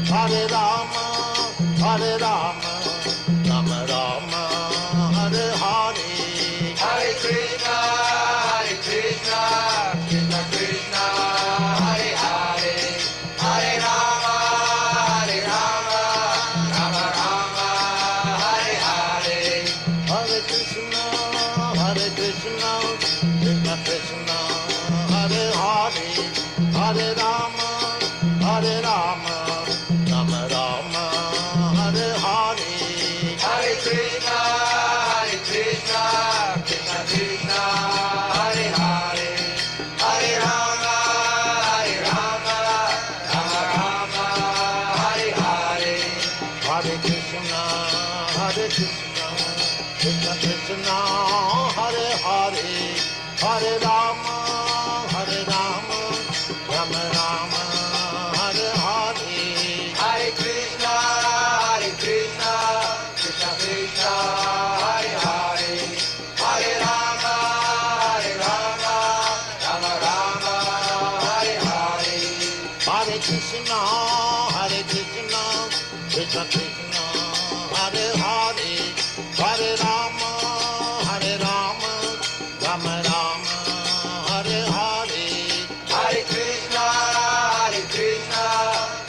Hare Rama, Hare Rama, Rama Rama, Hare Hare. Hare Krishna, Krishna Krishna, Hare Hare, Hare Rama, Rama Rama, Hare Hare. Hare Krishna, Krishna Krishna, Hare Hare, Hare Rama, Rama Rama, Hare Hare. Hare Krishna, Krishna Krishna, Hare Hare, Hare Rama, Rama Rama, Hare Hare. Hare Krishna, Krishna Krishna, Hare Hare, Hare Rama, Rama Rama, Hare Hare. Hare Krishna, Krishna Krishna, Hare Hare, Hare Rama, Rama Rama, Hare Hare. Hare Krishna, Krishna Krishna, Hare Hare, Hare Rama, Rama Rama, Hare Hare. Hare Krishna,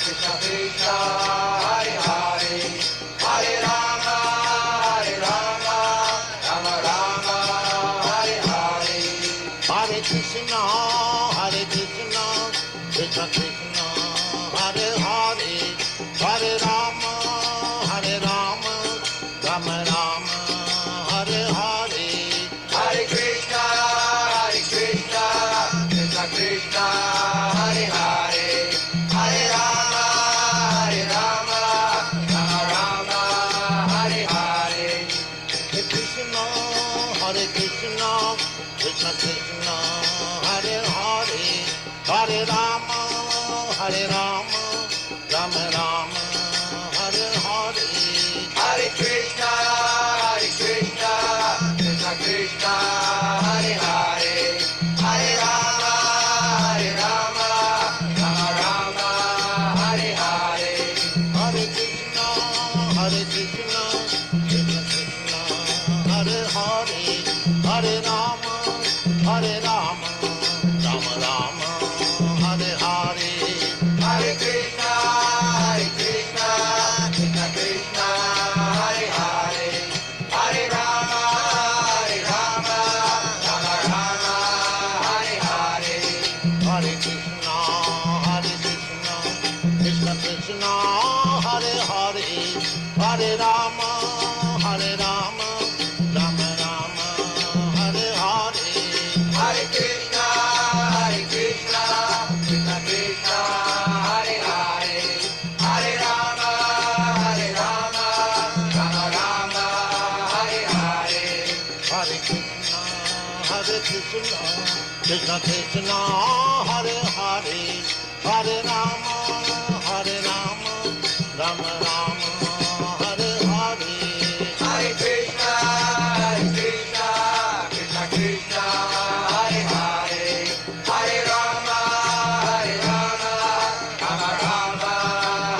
Krishna Krishna, Hare Hare, Hare Rama, Rama Rama, Hare Hare. Hare Krishna, Krishna Krishna, Hare Hare, Hare Rama, Rama Rama, Hare Hare. Hare Krishna, Krishna Krishna, Hare Hare, Hare Rama, Rama Rama, Hare Hare. Hare Krishna, Krishna Krishna, Hare Hare, Hare Rama, Rama Rama, Hare Hare. Hare Krishna, Krishna Krishna, Hare Hare, Hare Rama, Rama Rama, Hare Hare. Hare Krishna, Krishna Krishna, Hare Hare, Hare Rama, Rama Rama, Hare Hare. Hare Krishna, Krishna Krishna, Hare Hare, Hare Rama, Rama Rama, Hare Hare. Hare Krishna, Krishna Krishna, Hare Hare, Hare Rama, Rama Rama, Hare Hare. Hare Krishna, Krishna Krishna, Hare Hare, Hare Rama, Rama Rama, Hare Hare. Hare Krishna, Krishna Krishna, Hare Hare, Hare Rama, Rama Rama, Hare Hare. Hare Krishna, Krishna Krishna, Hare Hare, Hare Rama, Rama Rama,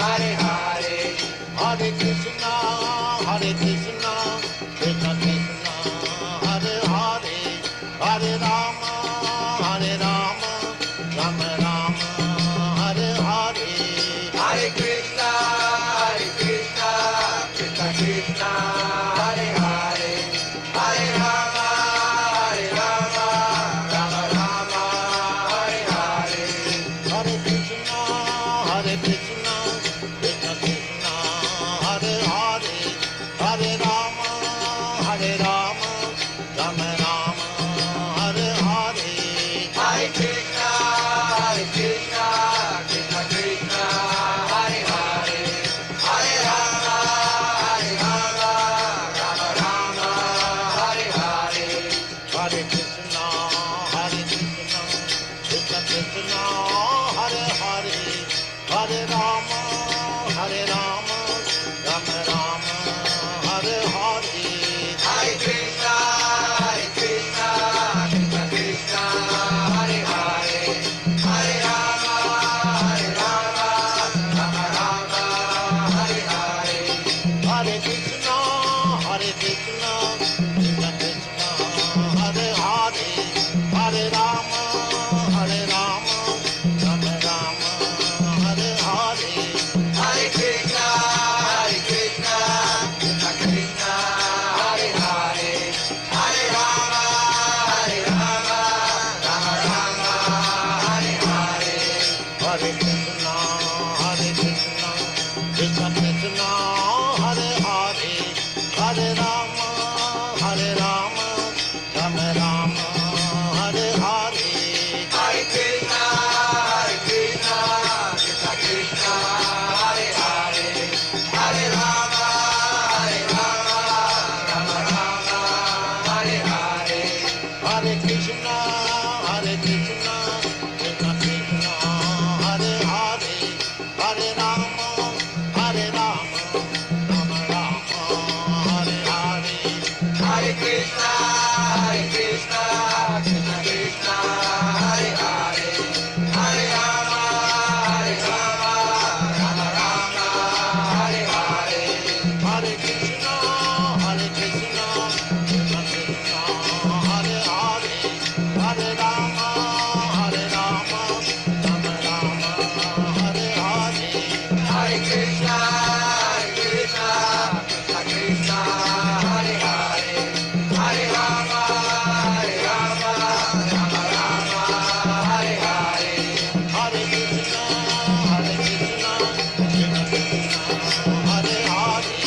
Hare Hare. Hare Krishna, Krishna Krishna, Hare Hare, Hare Rama, Rama Rama, Hare Hare. Krishna Krishna, Hare Hare, Hare Rama, Rama Rama, Hare Hare. Hare Krishna, Krishna Krishna, Hare Hare, Hare Rama, Rama Rama, Hare Hare. Hare Krishna, Krishna Krishna, Hare Hare, Hare Rama, Rama Rama, Hare Hare. Hare Krishna, Krishna Krishna, Hare Hare, Hare Rama, Rama Rama, Hare Hare. Hare Krishna, Krishna Krishna, Hare Hare, Hare Rama, Rama Rama, Hare Hare. Hare Krishna, Krishna Krishna, Hare Hare, Hare Rama, Rama Rama, Hare Hare. Hare Krishna, Krishna Krishna, Hare Hare,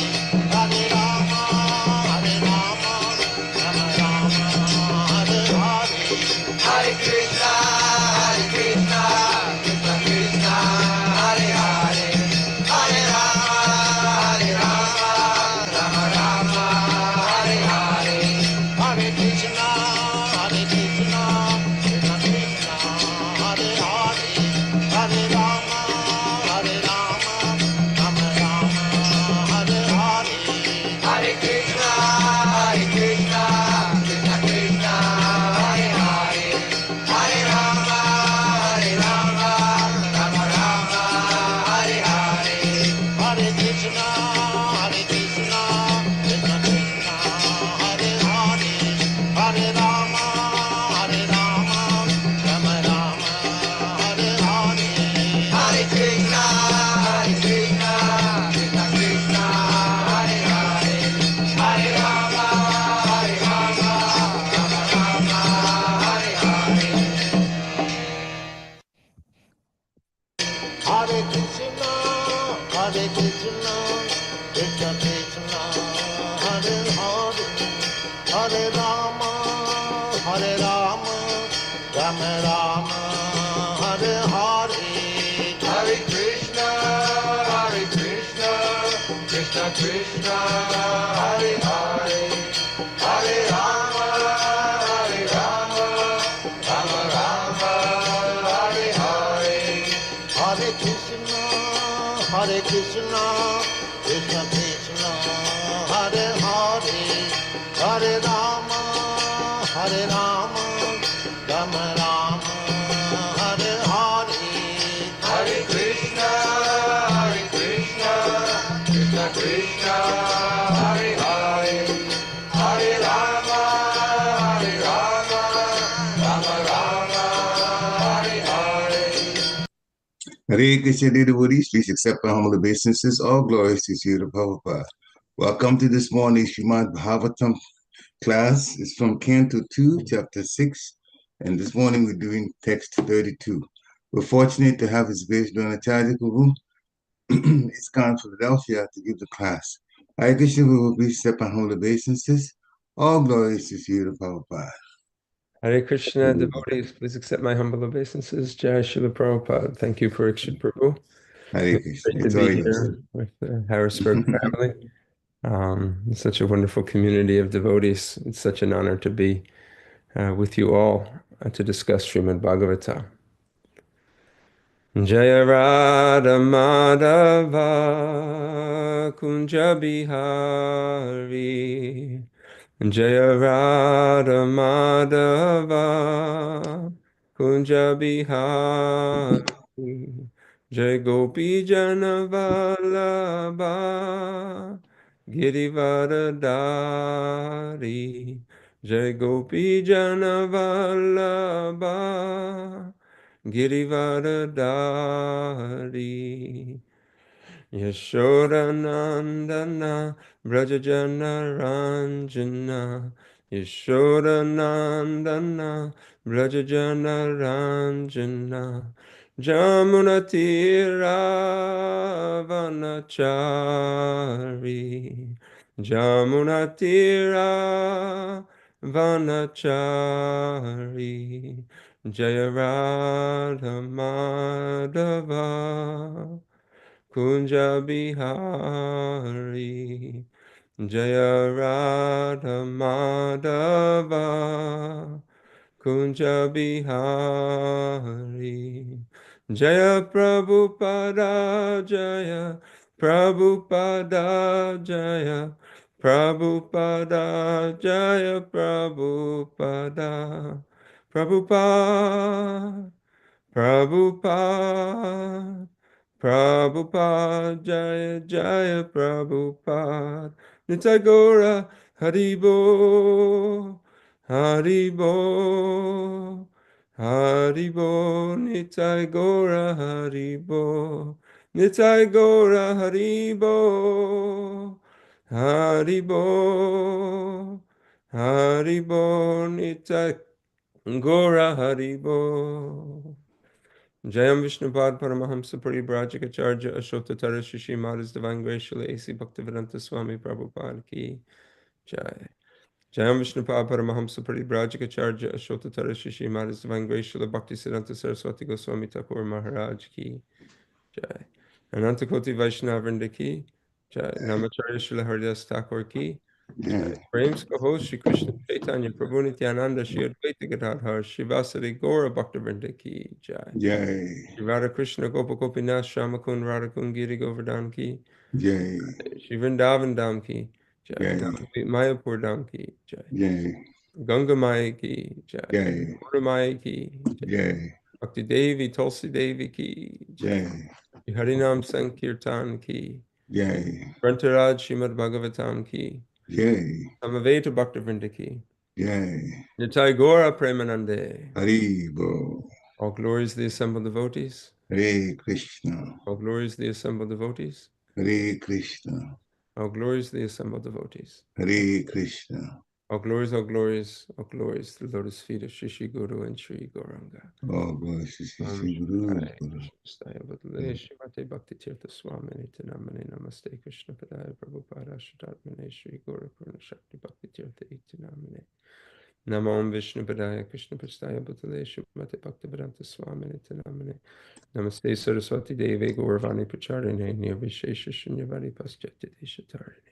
Hare Rama, Rama Rama, Hare Hare. Hare Krishna, Krishna Krishna, Hare Hare, Hare Rama, Rama Rama, Hare Hare. Hare Krishna, Krishna Krishna, Hare Hare, Hare Rama, Rama Rama, Hare Hare. Hare Krishna, Krishna Krishna, Hare Hare, Hare Rama, Rama Rama, Hare Hare. Hare Krishna, Krishna Krishna, Hare Hare, Hare Rama, Rama Rama, Hare Hare. Hare Krishna, Krishna Krishna, Hare Hare, Hare Rama, Rama Rama, Hare Hare. Hare Krishna, Krishna Krishna, Hare Hare, Hare Rama, Rama Rama, Hare Hare. Hare Krishna, Krishna Krishna, Hare Hare, Hare Rama, Rama Rama, Hare Hare. Hare Krishna, Krishna Krishna, Hare Hare, Hare Rama, Rama Rama, Hare Hare. Hare Krishna, Krishna Krishna, Hare Hare, Hare Rama, Rama Rama, Hare Hare. Hare Krishna, dear devotees, please accept my humble obeisances. All glories to Śrīla Prabhupada. Welcome to this morning's Srimad Bhagavatam class. It's from Canto 2, Chapter 6, and this morning we're doing text 32. We're fortunate to have His Grace Dronacarya Prabhu, ISKCON Philadelphia, to give the class. Hare Krishna, we will please accept my humble obeisances. All glories to Śrīla Prabhupada. Hare Krishna, devotees, please accept my humble obeisances. Jai Śrīla Prabhupada. Thank you, Parikshit Prabhu. Hare Krishna. Great It's to all be yours. here with the Harrisburg family. Such a wonderful community of devotees. It's such an honor to be with you all to discuss Srimad Bhagavatam. Jaya Radha Madhava Kunja Bihari Jaya Radha Madhava Kunja Bihari Jai Gopi Jana Vallabha Girivardhari Jai Gopi Jana Vallabha Girivardhari Yashodanandana Brajajana Ranjana Yashodanandana Brajajana Ranjana Jamunatira vanachari Jamunatira vanachari Jaya Radha Madhava Kunja Bihari Jaya Radha Madhava Kunja Bihari Jaya Prabhupada Jaya Prabhupada Jaya Prabhupada Jaya Prabhupada Prabhupada Prabhupada Prabhupada Jaya Jaya Prabhupada Nitai Gora Haribo Haribo Haribo Nitai Gora Haribo Nitai Gora Haribo Haribo Haribo Nitai Gora Haribo Jayam Vishnupad Paramahamsa Paribrajikacharya Ashotatara Shishi Maharaj Divine Gracious A.C. Bhaktivedanta Swami Prabhupada Ki Jai. Jayam Vishnupad Paramahamsa Paribrajikacharya Ashotatara Shishi Maharaj Divine Gracious Bhaktisiddhanta Saraswati Goswami Thakur Maharaj Ki Jai. Anantakoti Vaishnavrinda Ki Jai. Namacharya Srila Haridas Thakur Ki Jai. Prams Kaho Shri Krishna Chaitanya Prabhu Nityananda Shri Advaita Gadadhar Shivasari Gaura Bhaktivinoda Ki Jai. Jai. Shri Radha Krishna Gopa Gopinath Shamakun Radhakun Giri Govardhan Ki Jai. Shri Vrindavan Dham Ki Jai. Jai. Mayapur Dham Ki Jai. Jai. Ganga Maya Ki Jai. Jai. Pura Maya Ki Jai. Jai. Bhakti Devi Tulsi Devi Ki Jai. Jai. Shri Harinam Sankirtan Ki Jai. Grantaraj Srimad Bhagavatam Ki Jai. Samaveta Bhaktivinoda Ki Jai. Nitai Gora Premanande. Haribo. All glories the assembled devotees. Hare Krishna. All glories the assembled devotees. Hare Krishna. All glories the assembled devotees. Hare Krishna. All glories, all glories, all glories to the lotus feet of Shri Guru and Shri Gauranga. Oh, God, Shri Om Guru. Shri Krishna Bhadale Shrimate Bhakti Tirtha Swamini Tinamane Namaste Krishna Padaya Prabhupada Shatatmane Shri Gaura Purna Shakti Bhakti Tirtha Itinamane Namo Om Vishnu Padaya Krishna Prastaya Bhutale Shrimate Bhakti Vedanta Swamini Tinamane Namaste Saraswati Devi Gauravani Pacharine Nirvishesha Shunyavadi Paschati Deshatarine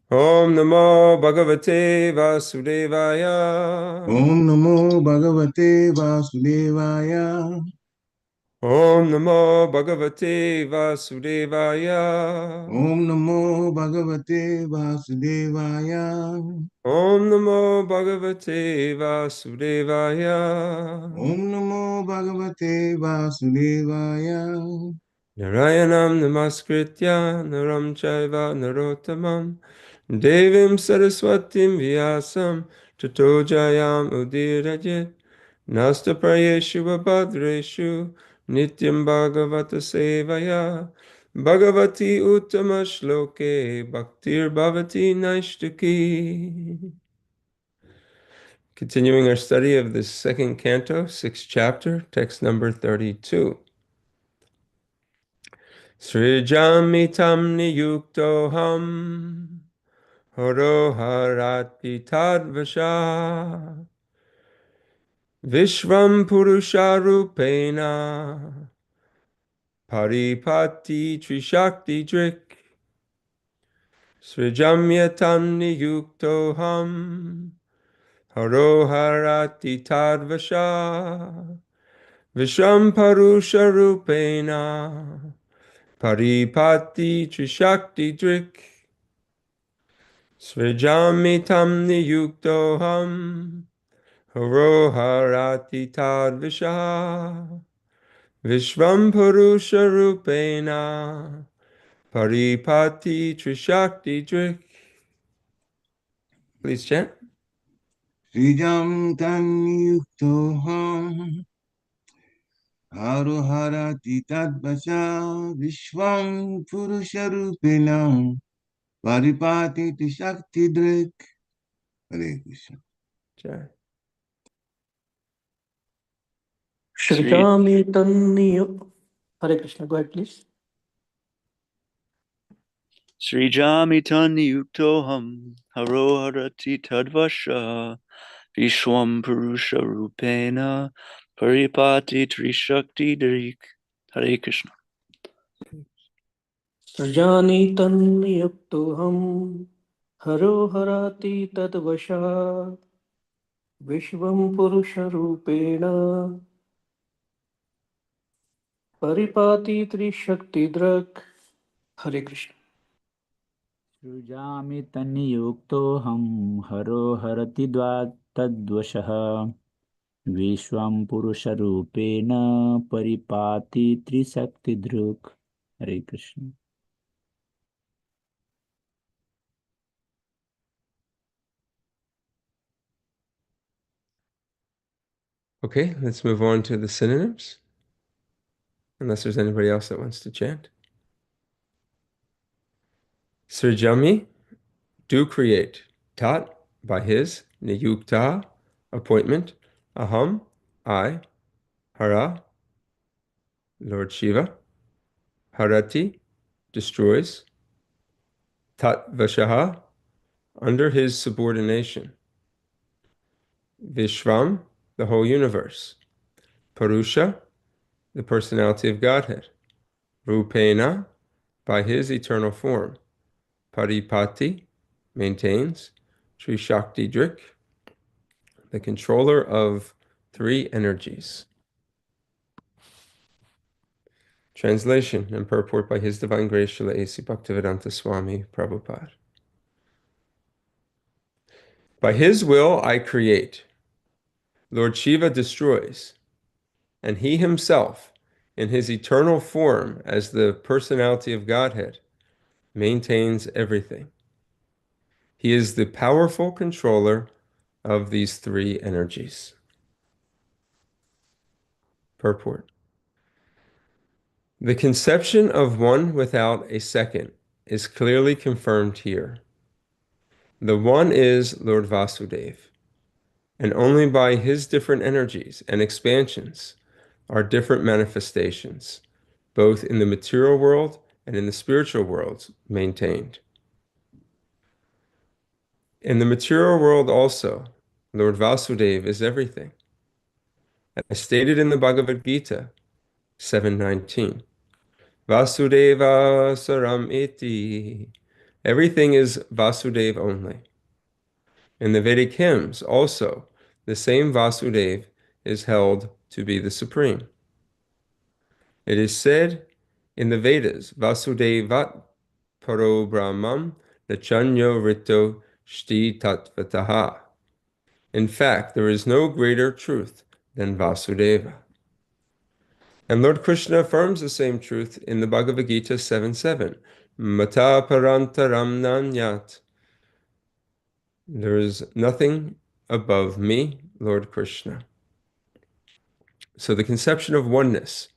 Om Namo Bhagavate Vasudevaya Om Namo Bhagavate Vasudevaya. Om Namo Bhagavate Vasudevaya. Om Namo Bhagavate Vasudevaya. Om Namo Bhagavate Vasudevaya. Om Namo Bhagavate Vasudevaya. Narayanam Namaskritya Naram Chaiva Narottamam Devim Saraswatim Vyasam Tato Jayam Udirajit Nasta Prayeshu Vabhadreshu Nityam Bhagavata Sevaya Bhagavati Uttama Shloke Bhaktir Bhavati Naishtuki. Continuing our study of the second canto, 6th chapter, text number 32. Sṛjāmi tan-niyukto ham haro harati tad-vaśaḥ viśvaṁ puruṣa-rūpeṇa paripāti tri-śakti-dhṛk sṛjāmi tan-niyukto ham haro harati tad-vaśaḥ viśvaṁ puruṣa-rūpeṇa paripāti tri-śakti-dhṛk sṛjāmi tan-niyukto ham haro harati tad-vaśaḥ viśvaṁ puruṣa-rūpeṇa paripāti tri-śakti-dhṛk. Please chant. Sṛjāmi tan-niyukto haro harati tad-vaśaḥ viśvaṁ puruṣa-rūpeṇa paripāti tri-śakti-dhṛk. Hare Krishna. Jai. Sṛjāmi tan-niyukto. Hare Krishna, go ahead, please. sṛjāmi tan-niyukto haro harati tad-vaśaḥ viśvaṁ puruṣa-rūpeṇa paripāti tri-śakti-dhṛk. Hare Krishna. sṛjāmi tan-niyukto haro harati tad-vaśaḥ viśvaṁ puruṣa-rūpeṇa paripāti tri-śakti-dhṛk. Hare Krishna. सृजामि तन्नियुक्तोऽहं हरो हरति तद्वशः विश्वं पुरुषरूपेण परिपाति त्रिशक्तिधृक्. हरे Krishna. Okay, let's move on to the synonyms. Unless there's anybody else that wants to chant. Sṛjāmi, do create. Tat, by his. Niyukta, appointment. Aham, I. Hara, Lord Shiva. Harati, destroys. tad-vaśaḥ, under his subordination. Viśvaṁ, the whole universe. Purusha, the personality of Godhead. Rūpeṇa, by his eternal form. Paripāti, maintains. Tri-śakti-dhṛk, the controller of three energies. Translation and purport by His Divine Grace Srila A.C. Bhaktivedanta Swami Prabhupada. By his will I create. Lord Shiva destroys, and he himself, in his eternal form as the personality of Godhead, maintains everything. He is the powerful controller of these three energies. Purport. The conception of one without a second is clearly confirmed here. The one is Lord Vasudeva, and only by his different energies and expansions are different manifestations, both in the material world and in the spiritual worlds, maintained. In the material world also, Lord Vasudeva is everything. As stated in the Bhagavad Gita 7:19, Vasudeva saram iti. Everything is Vasudeva only. In the Vedic hymns also, the same Vasudeva is held to be the supreme. It is said in the Vedas, Vasudevat paro brahmam nachanyo rito shti tatvataha. In fact, there is no greater truth than Vasudeva. And Lord Krishna affirms the same truth in the Bhagavad Gita 7:7. Mata parantaram nanyat. There is nothing above me, Lord Krishna. So the conception of oneness,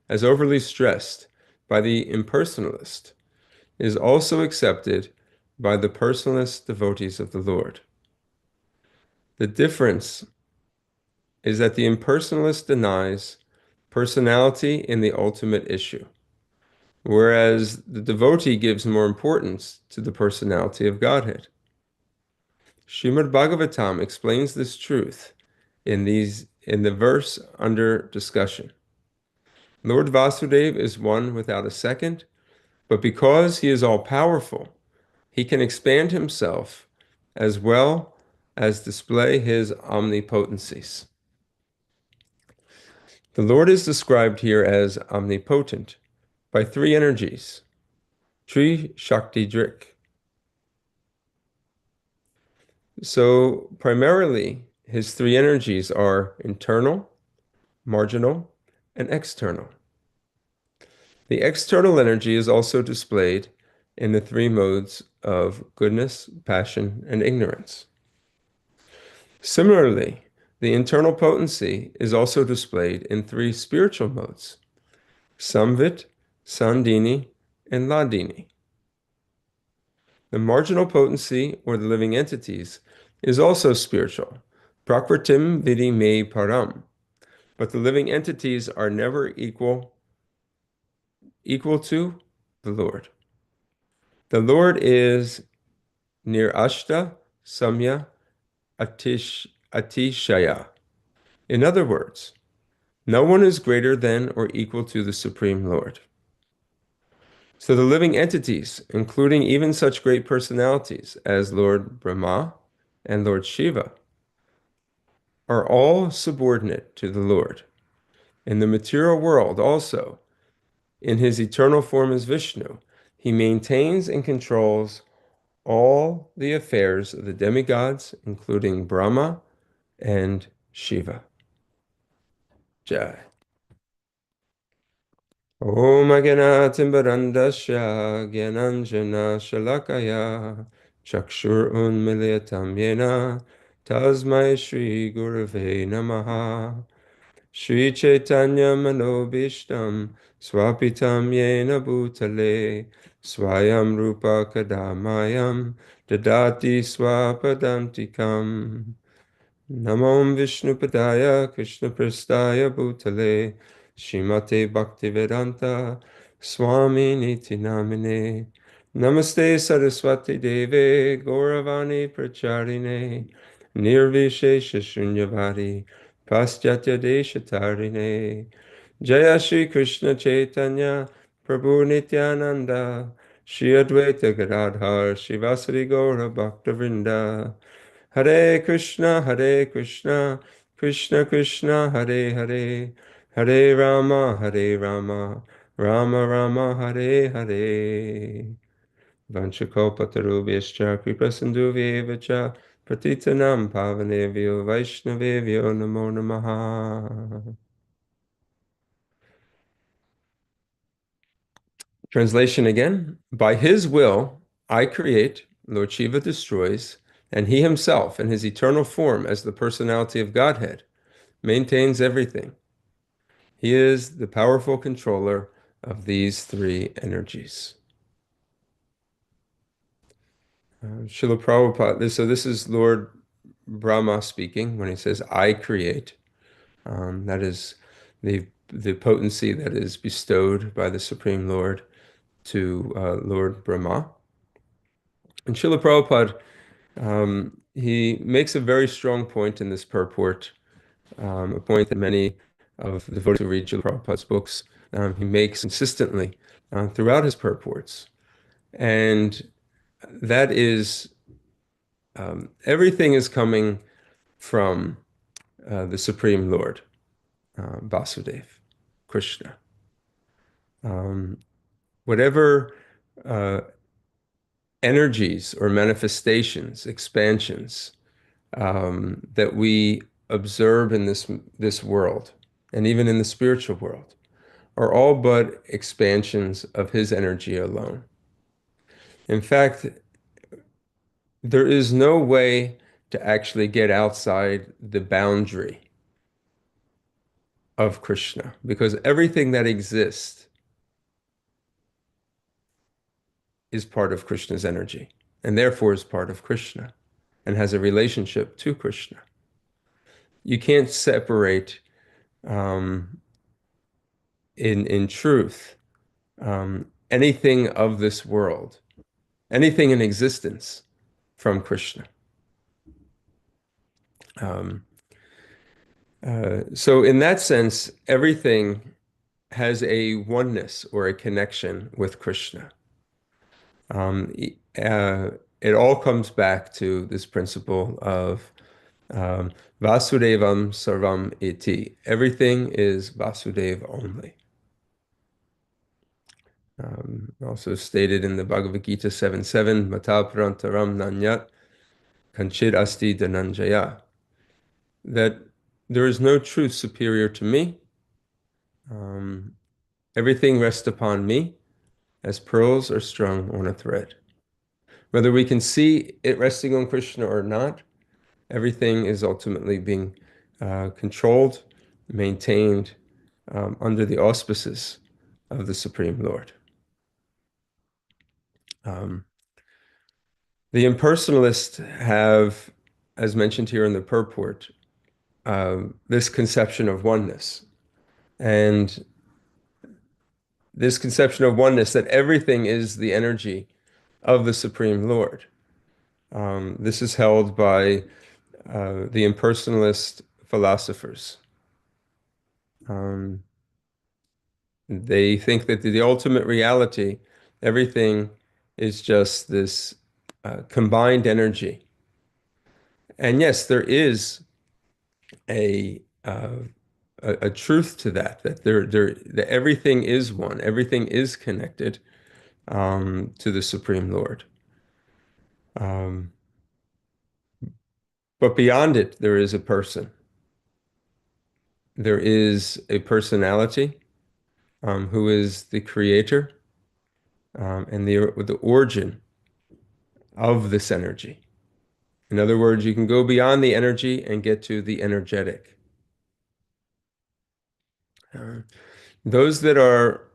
as overly stressed by the impersonalist, is also accepted by the personalist devotees of the Lord. The difference is that the impersonalist denies personality in the ultimate issue, whereas the devotee gives more importance to the personality of Godhead. Srimad Bhagavatam explains this truth in the verse under discussion. Lord Vasudeva is one without a second, but because he is all-powerful, he can expand himself as well as display his omnipotencies. The Lord is described here as omnipotent by three energies, tri-śakti-dhṛk. So primarily, his three energies are internal, marginal, and external. The external energy is also displayed in the three modes of goodness, passion, and ignorance. Similarly, the internal potency is also displayed in three spiritual modes, samvit, sandini, and ladini. The marginal potency, or the living entities, is also spiritual, prakritim vidi me param, but the living entities are never equal to the Lord. The Lord is nirashta samya atishaya. In other words, no one is greater than or equal to the Supreme Lord. So the living entities, including even such great personalities as Lord Brahma and Lord Shiva, are all subordinate to the Lord. In the material world also, in his eternal form as Vishnu, he maintains and controls all the affairs of the demigods, including Brahma and Shiva. Jai. Om Aganatimbarandasya Gyananjana Shalakaya Chakshur Unmiliyatam Yena Tasmai Shri Gurave Namaha Shri Chaitanya Manobishtam Swapitam Yena Bhutale Swayam Rupa Kadamayam Dadati Swapadantikam Namam Vishnupadaya Krishna Prastaya Bhutale Shrimate Bhaktivedanta Swami Niti Namine Namaste Saraswati Deve Gauravani Pracharine Nirvishesha Shunyavadi Paschatya Deshatarine Jaya Shri Krishna Chaitanya Prabhu Nityananda Shri Advaita Gadadhar Shivasari Gaura Bhaktavrinda Hare Krishna, Krishna Krishna, Hare Hare, Hare Rama, Rama Rama, Hare Hare. Vanchakalpatarubhyascha kripasindhuvyevacha patitanam pavanevyo vaishnavevyo namo namaha. Translation again. By his will, I create, Lord Shiva destroys, and he himself, in his eternal form as the personality of Godhead, maintains everything. He is the powerful controller of these three energies. Srila Prabhupada, so this is Lord Brahma speaking when he says, I create. That is the potency that is bestowed by the Supreme Lord to Lord Brahma. And Srila Prabhupada, he makes a very strong point in this purport, a point that many of the devotees who read Srila Prabhupada's books, he makes consistently throughout his purports. And that is, everything is coming from the Supreme Lord, Vasudeva, Krishna. Whatever energies or manifestations, expansions that we observe in this world, and even in the spiritual world, are all but expansions of his energy alone. In fact, there is no way to actually get outside the boundary of Krishna, because everything that exists is part of Krishna's energy, and therefore is part of Krishna, and has a relationship to Krishna. You can't separate, in truth, anything of this world, anything in existence, from Krishna. So in that sense, everything has a oneness or a connection with Krishna. It all comes back to this principle of Vasudevam Sarvam Iti. Everything is Vasudeva only. Also stated in the Bhagavad Gita 7.7, Mata Prantaram Nanyat Kanchid Asti Dhananjaya, that there is no truth superior to me. Everything rests upon me as pearls are strung on a thread. Whether we can see it resting on Krishna or not, everything is ultimately being controlled, maintained under the auspices of the Supreme Lord. The impersonalists have, as mentioned here in the purport, this conception of oneness. And this conception of oneness, that everything is the energy of the Supreme Lord. This is held by the impersonalist philosophers. They think that the ultimate reality, everything is just this combined energy. And yes, there is a truth to that, that everything is one, everything is connected to the Supreme Lord. But beyond it, there is a person. There is a personality who is the creator and the origin of this energy. In other words, you can go beyond the energy and get to the energetic. Those that are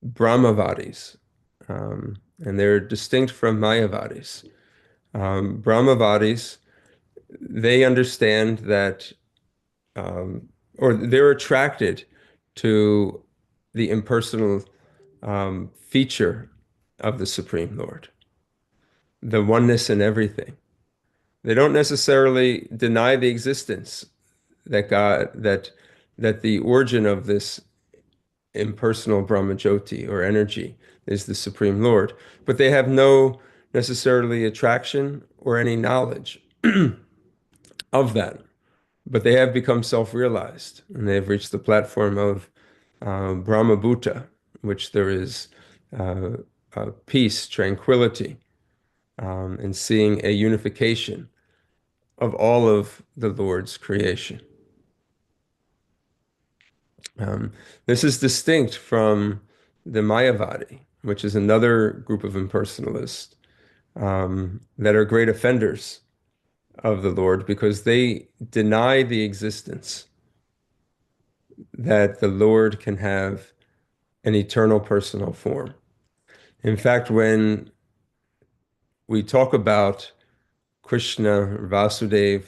Brahmavadis, and they're distinct from Mayavadis. Brahmavadis, they understand that, or they're attracted to the impersonal feature of the Supreme Lord, the oneness in everything. They don't necessarily deny the existence that that the origin of this impersonal Brahmajyoti or energy is the Supreme Lord, but they have no necessarily attraction or any knowledge of that. But they have become self-realized, and they have reached the platform of Brahmabhuta, which there is peace, tranquility, and seeing a unification of all of the Lord's creation. This is distinct from the Mayavadi, which is another group of impersonalists that are great offenders of the Lord because they deny the existence that the Lord can have an eternal personal form. In fact, when we talk about Krishna, Vasudeva,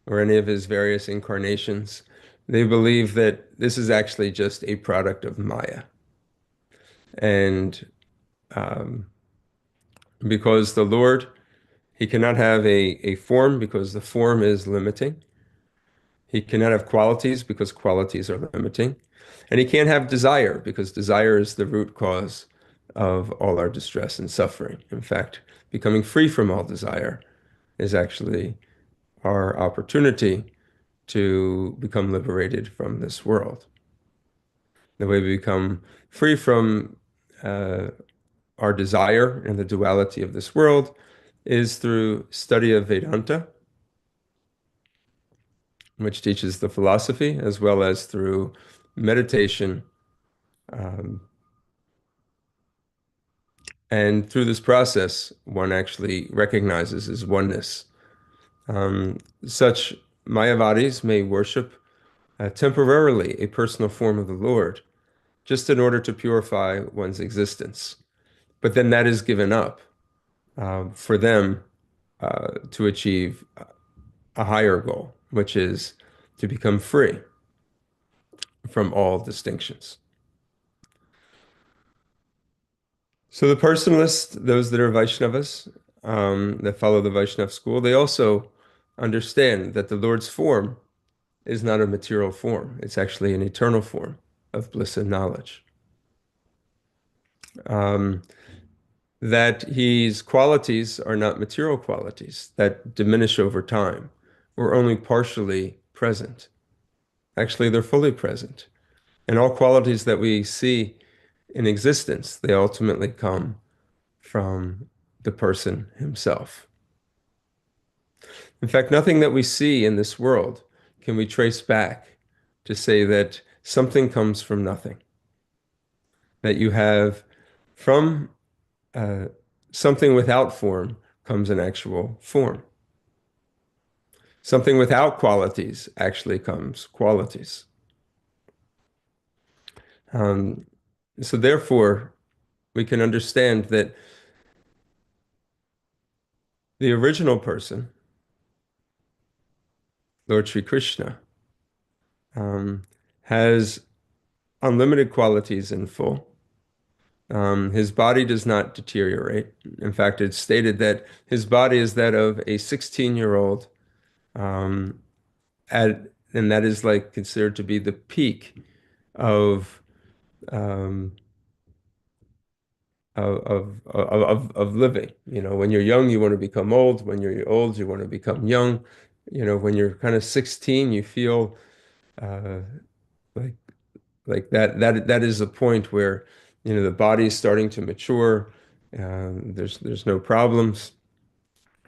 or any of his various incarnations, they believe that this is actually just a product of Maya. And because the Lord, he cannot have a form because the form is limiting. He cannot have qualities because qualities are limiting. And he can't have desire because desire is the root cause of all our distress and suffering. In fact, becoming free from all desire is actually our opportunity to become liberated from this world. The way we become free from our desire and the duality of this world is through study of Vedanta, which teaches the philosophy, as well as through meditation. And through this process, one actually recognizes his oneness. Such Mayavadis may worship temporarily a personal form of the Lord, just in order to purify one's existence. But then that is given up for them to achieve a higher goal, which is to become free from all distinctions. So the personalists, those that are Vaishnavas, that follow the Vaishnav school, they also understand that the Lord's form is not a material form. It's actually an eternal form of bliss and knowledge. That his qualities are not material qualities that diminish over time or only partially present. Actually, they're fully present. And all qualities that we see in existence, they ultimately come from the person himself. In fact, nothing that we see in this world can we trace back to say that something comes from nothing. That you have from something without form comes an actual form. Something without qualities actually comes qualities. So therefore, we can understand that the original person, Lord Sri Krishna, has unlimited qualities in full, His body does not deteriorate. In fact, it's stated that his body is that of a 16-year-old, and that is like considered to be the peak of um, of living. You know, when you're young, you want to become old. When you're old, you want to become young. You know, when you're kind of 16, you feel uh, like that is a point where, you know, the body is starting to mature. There's no problems.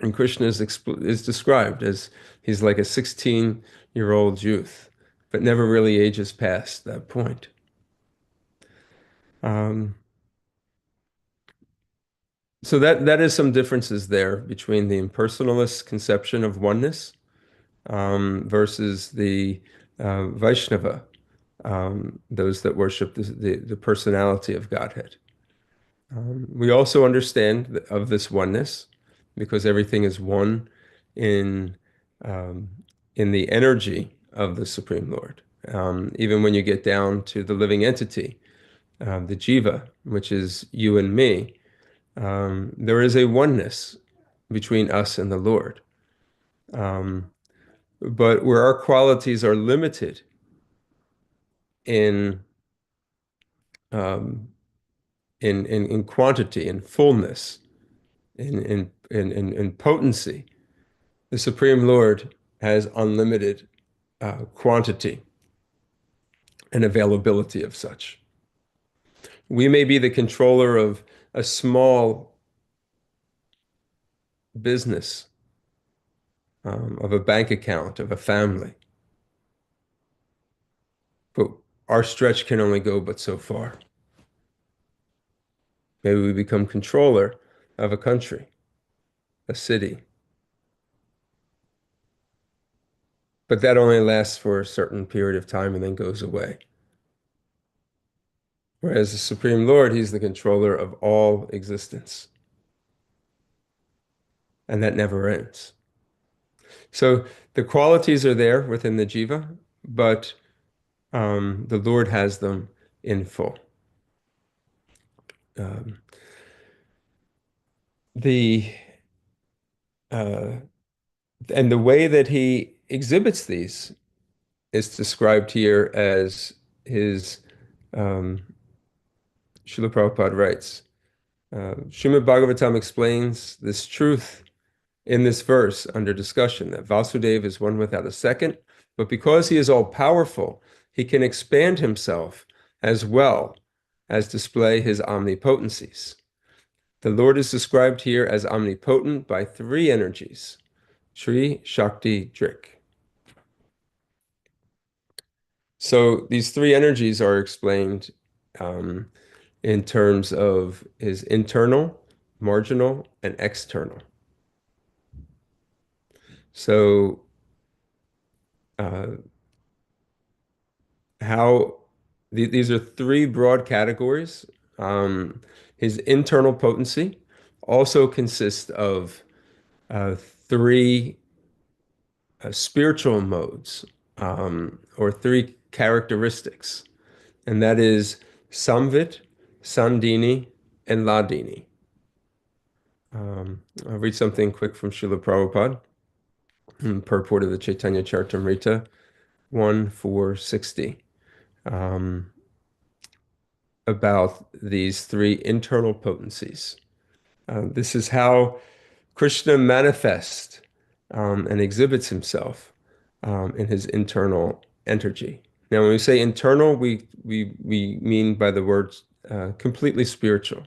And Krishna is described as he's like a 16-year-old youth, but never really ages past that point. So that is some differences there between the impersonalist conception of oneness versus the Vaishnava, those that worship the personality of Godhead. We also understand of this oneness because everything is one in um, in the energy of the Supreme Lord. Even when you get down to the living entity, the Jiva, which is you and me, there is a oneness between us and the Lord. But where our qualities are limited in um, in quantity, in fullness, in potency, the Supreme Lord has unlimited quantity and availability of such. We may be the controller of a small business, of a bank account, of a family, but our stretch can only go but so far. Maybe we become controller of a country, a city. But that only lasts for a certain period of time and then goes away. Whereas the Supreme Lord, he's the controller of all existence. And that never ends. So the qualities are there within the jiva, but the Lord has them in full. And the way that he exhibits these is described here as his, Srila Prabhupada writes, Srimad Bhagavatam explains this truth in this verse under discussion, that Vasudeva is one without a second, but because he is all powerful, he can expand himself as well as display his omnipotencies. The Lord is described here as omnipotent by three energies, tri-śakti-dhṛk. So these three energies are explained in terms of his internal, marginal, and external. So these are three broad categories. His internal potency also consists of three spiritual modes, or three characteristics, and that is Samvit, Sandini, and Ladini. I'll read something quick from Srila Prabhupada, purport of the Chaitanya Charitamrita 1.4.60, about these three internal potencies. This is how Krishna manifests and exhibits himself in his internal energy. Now, when we say internal, we mean by the word completely spiritual.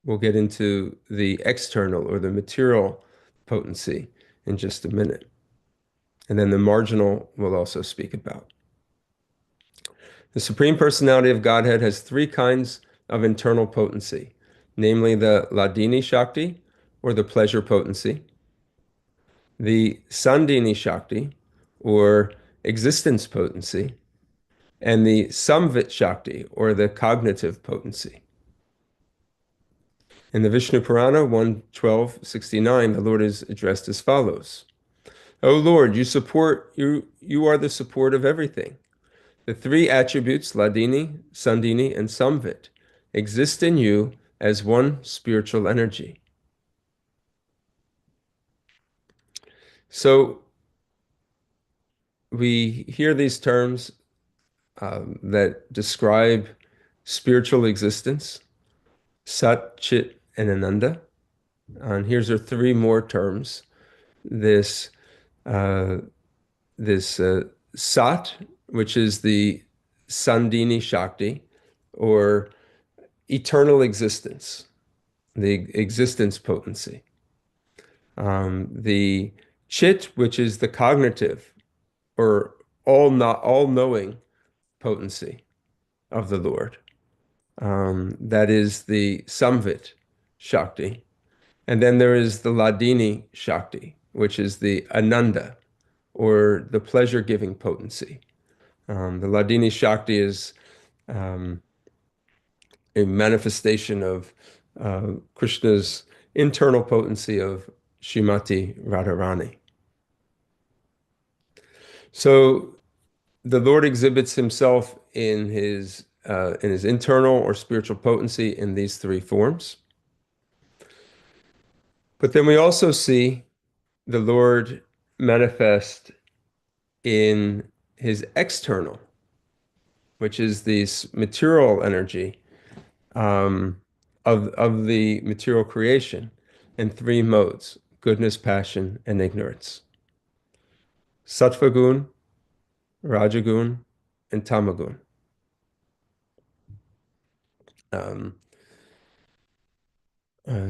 We'll get into the external or the material potency in just a minute. And then the marginal we'll also speak about. The Supreme Personality of Godhead has three kinds of internal potency, namely the Ladini Shakti, or the pleasure potency, the Sandini Shakti, or existence potency, and the Samvit Shakti, or the cognitive potency. In the Vishnu Purana 1.12.69, the Lord is addressed as follows. O Lord, you are the support of everything. The three attributes, Ladini, Sandini, and Samvit, exist in you as one spiritual energy. So we hear these terms that describe spiritual existence, Sat, Chit, and Ananda. And here's our three more terms. This Sat, which is the Sandini Shakti, or eternal existence, the existence potency. The Chit, which is the cognitive or all-knowing potency of the Lord. That is the Samvit Shakti. And then there is the Ladini Shakti, which is the Ananda, or the pleasure-giving potency. The Ladini Shakti is a manifestation of Krishna's internal potency of Srimati Radharani. So the Lord exhibits himself in his internal or spiritual potency in these three forms. But then we also see the Lord manifest in his external, which is this material energy of the material creation, in three modes: goodness, passion, and ignorance. Sattva-gun, Rajagun, and Tamagun.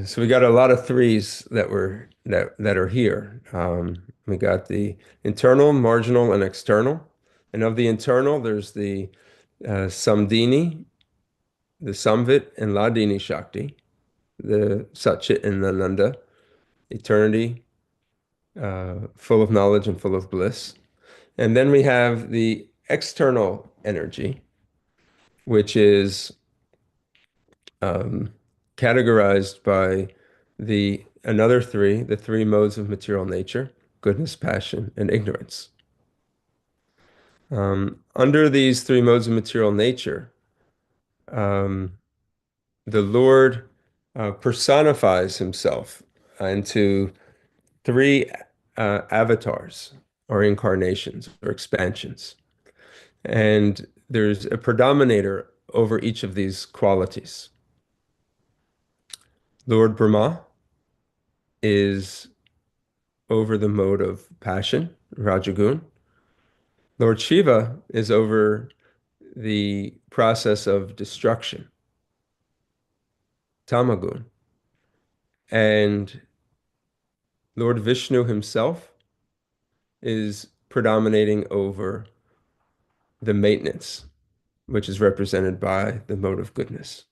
So we got a lot of threes that are here. We got the internal, marginal, and external. And of the internal, there's the Samdini, the Samvit, and Ladini Shakti, the Satchit and Ananda, eternity, full of knowledge and full of bliss. And then we have the external energy, which is categorized by the three modes of material nature: goodness, passion, and ignorance. Under these three modes of material nature, the Lord personifies himself into three avatars or incarnations or expansions. And there's a predominator over each of these qualities. Lord Brahma is over the mode of passion, Rajagun. Lord Shiva is over the process of destruction, Tamagun. And Lord Vishnu himself is predominating over the maintenance, which is represented by the mode of goodness.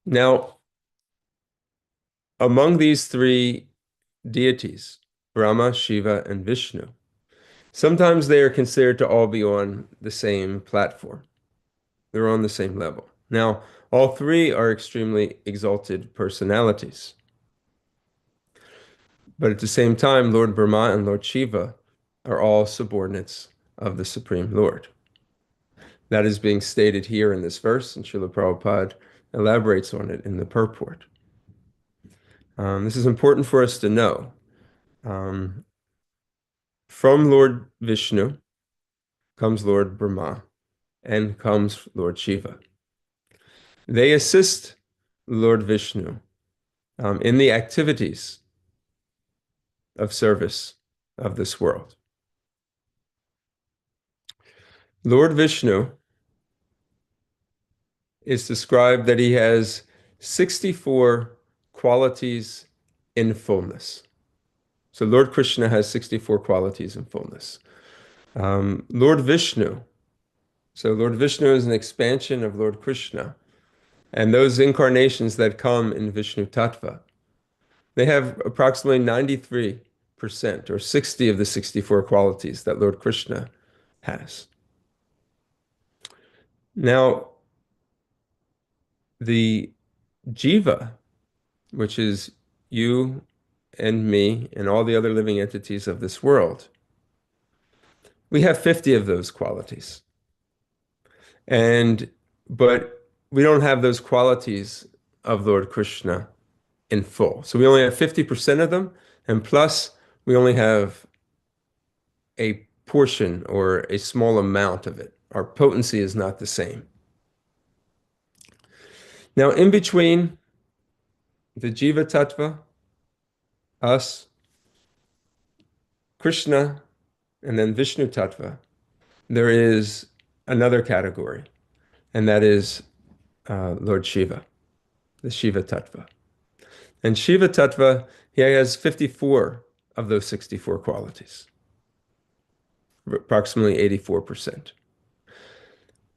Now, among these three deities, Brahma, Shiva, and Vishnu, sometimes they are considered to all be on the same platform. They're on the same level. Now, all three are extremely exalted personalities. But at the same time, Lord Brahma and Lord Shiva are all subordinates of the Supreme Lord. That is being stated here in this verse, and Srila Prabhupada elaborates on it in the purport. This is important for us to know. From Lord Vishnu comes Lord Brahma and comes Lord Shiva. They assist Lord Vishnu in the activities of service of this world. Lord Vishnu is described that he has 64 qualities in fullness. So Lord Krishna has 64 qualities in fullness. Lord Vishnu, so Lord Vishnu is an expansion of Lord Krishna. And those incarnations that come in Vishnu Tattva, they have approximately 93% or 60 of the 64 qualities that Lord Krishna has. Now, the Jiva, which is you and me and all the other living entities of this world, We have 50 of those qualities. But we don't have those qualities of Lord Krishna in full. So we only have 50% of them, and plus we only have a portion or a small amount of it. Our potency is not the same. Now, in between the Jiva Tattva, us, Krishna, and then Vishnu Tattva, there is another category, and that is Lord Shiva, the Shiva Tattva. And Shiva Tattva, he has 54 of those 64 qualities, approximately 84%.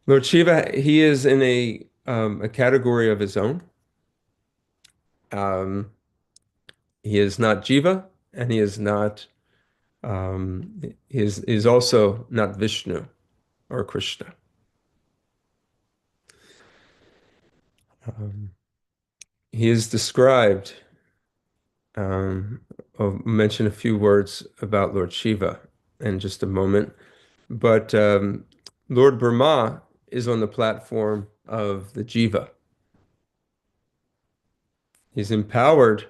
Lord Shiva, he is in a category of his own. He is not Jiva, and he is not. He is also not Vishnu or Krishna. He is described. I'll mention a few words about Lord Shiva in just a moment, but Lord Brahma is on the platform of the Jiva. He's empowered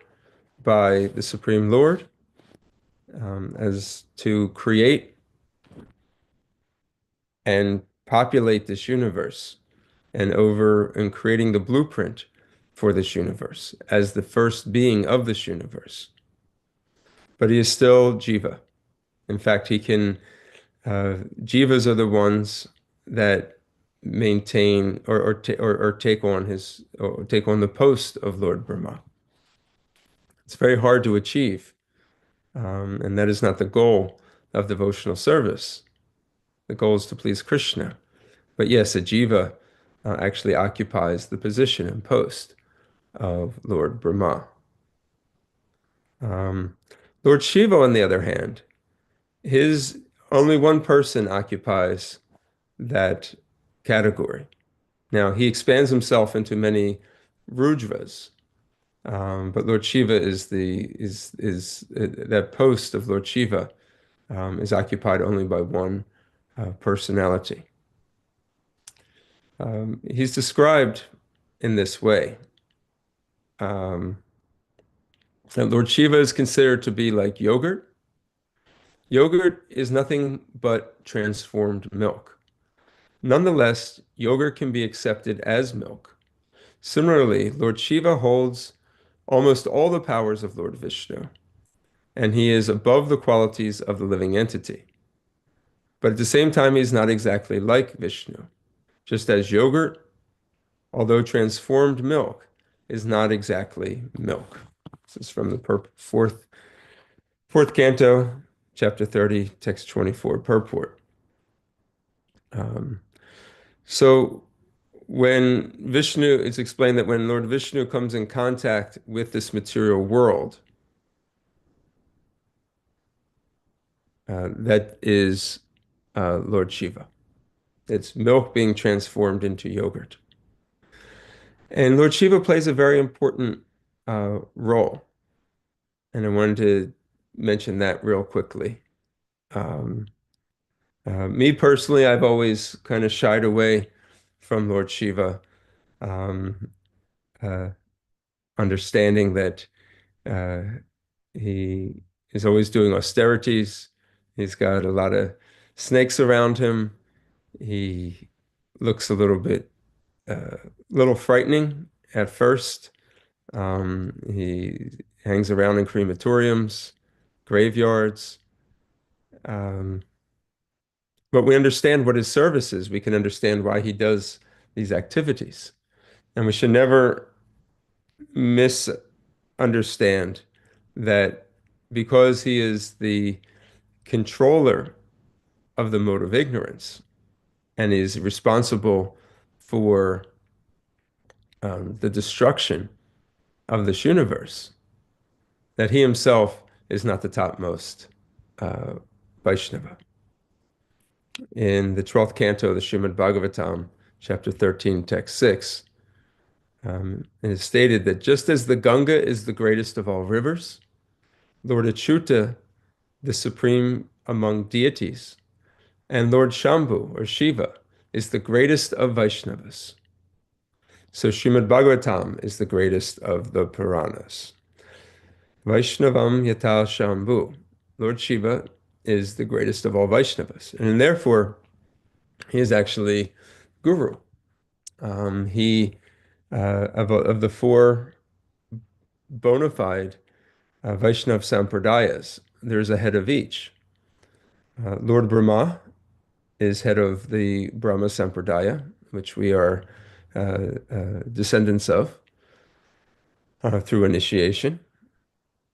by the Supreme Lord as to create and populate this universe and creating the blueprint for this universe as the first being of this universe. But he is still Jiva. In fact, Jivas are the ones that maintain or take on the post of Lord Brahma. It's very hard to achieve, and that is not the goal of devotional service. The goal is to please Krishna. But yes, a Jiva actually occupies the position and post of Lord Brahma. Lord Shiva, on the other hand, only one person occupies that category. Now, he expands himself into many Rudras, but Lord Shiva that post of Lord Shiva is occupied only by one personality. He's described in this way. That Lord Shiva is considered to be like yogurt. Yogurt is nothing but transformed milk. Nonetheless, yogurt can be accepted as milk. Similarly, Lord Shiva holds almost all the powers of Lord Vishnu, and he is above the qualities of the living entity. But at the same time, he's not exactly like Vishnu. Just as yogurt, although transformed milk, is not exactly milk. This is from the fourth canto, chapter 30, text 24, purport. So when Vishnu, it's explained that when Lord Vishnu comes in contact with this material world, that is Lord Shiva. It's milk being transformed into yogurt. And Lord Shiva plays a very important role. And I wanted to mention that real quickly. Me personally, I've always kind of shied away from Lord Shiva, understanding that he is always doing austerities. He's got a lot of snakes around him. He looks a little frightening at first. He hangs around in crematoriums, graveyards. But we understand what his service is. We can understand why he does these activities. And we should never misunderstand that because he is the controller of the mode of ignorance and is responsible for the destruction of this universe, that he himself is not the topmost Vaishnava. In the 12th canto of the Srimad Bhagavatam, chapter 13, text 6, it is stated that just as the Ganga is the greatest of all rivers, Lord Achyuta, the supreme among deities, And Lord Shambhu, or Shiva, is the greatest of Vaishnavas. So Srimad Bhagavatam is the greatest of the Puranas. Vaishnavam yata Shambhu. Lord Shiva is the greatest of all Vaishnavas. And therefore, he is actually guru. He, of the four bona fide Vaishnav Sampradayas, there's a head of each. Lord Brahma is head of the Brahma Sampradaya, which we are descendants of through initiation.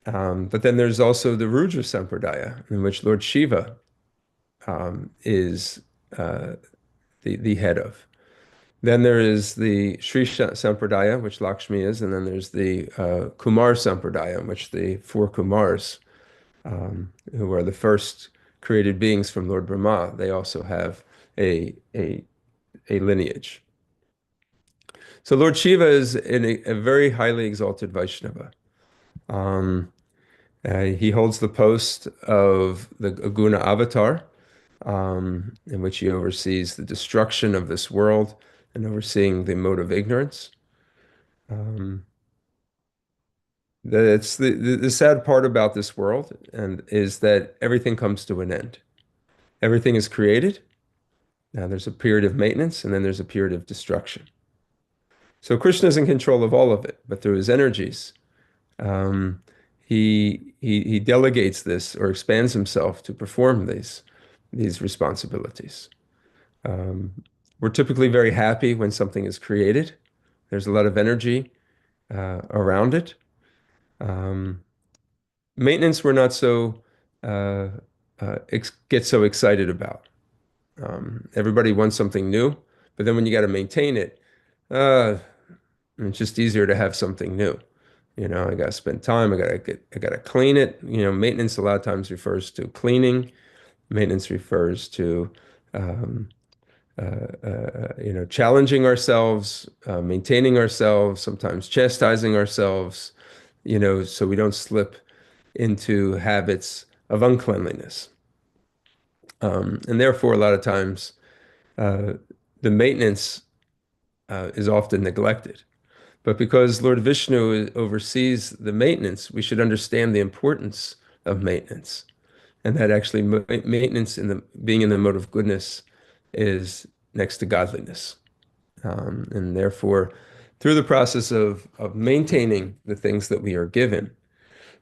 But then there's also the Rudra Sampradaya, in which Lord Shiva is the head of. Then there is the Sri Sampradaya, which Lakshmi is, and then there's the Kumar Sampradaya, in which the four Kumars, who are the first created beings from Lord Brahma, they also have a lineage. So Lord Shiva is a very highly exalted Vaishnava. He holds the post of the Guna Avatar, in which he oversees the destruction of this world and overseeing the mode of ignorance. It's the sad part about this world is that everything comes to an end. Everything is created. Now there's a period of maintenance, and then there's a period of destruction. So Krishna is in control of all of it, but through his energies, he delegates this or expands himself to perform these responsibilities. We're typically very happy when something is created. There's a lot of energy around it. Maintenance, we're not so get so excited about. Everybody wants something new, but then when you got to maintain it, it's just easier to have something new. I got to spend time. I got to clean it. Maintenance a lot of times refers to cleaning. Maintenance refers to challenging ourselves, maintaining ourselves, sometimes chastising ourselves, so we don't slip into habits of uncleanliness. And therefore, a lot of times, the maintenance is often neglected. But because Lord Vishnu oversees the maintenance, we should understand the importance of maintenance. And that actually maintenance being in the mode of goodness is next to godliness. And therefore, through the process of maintaining the things that we are given,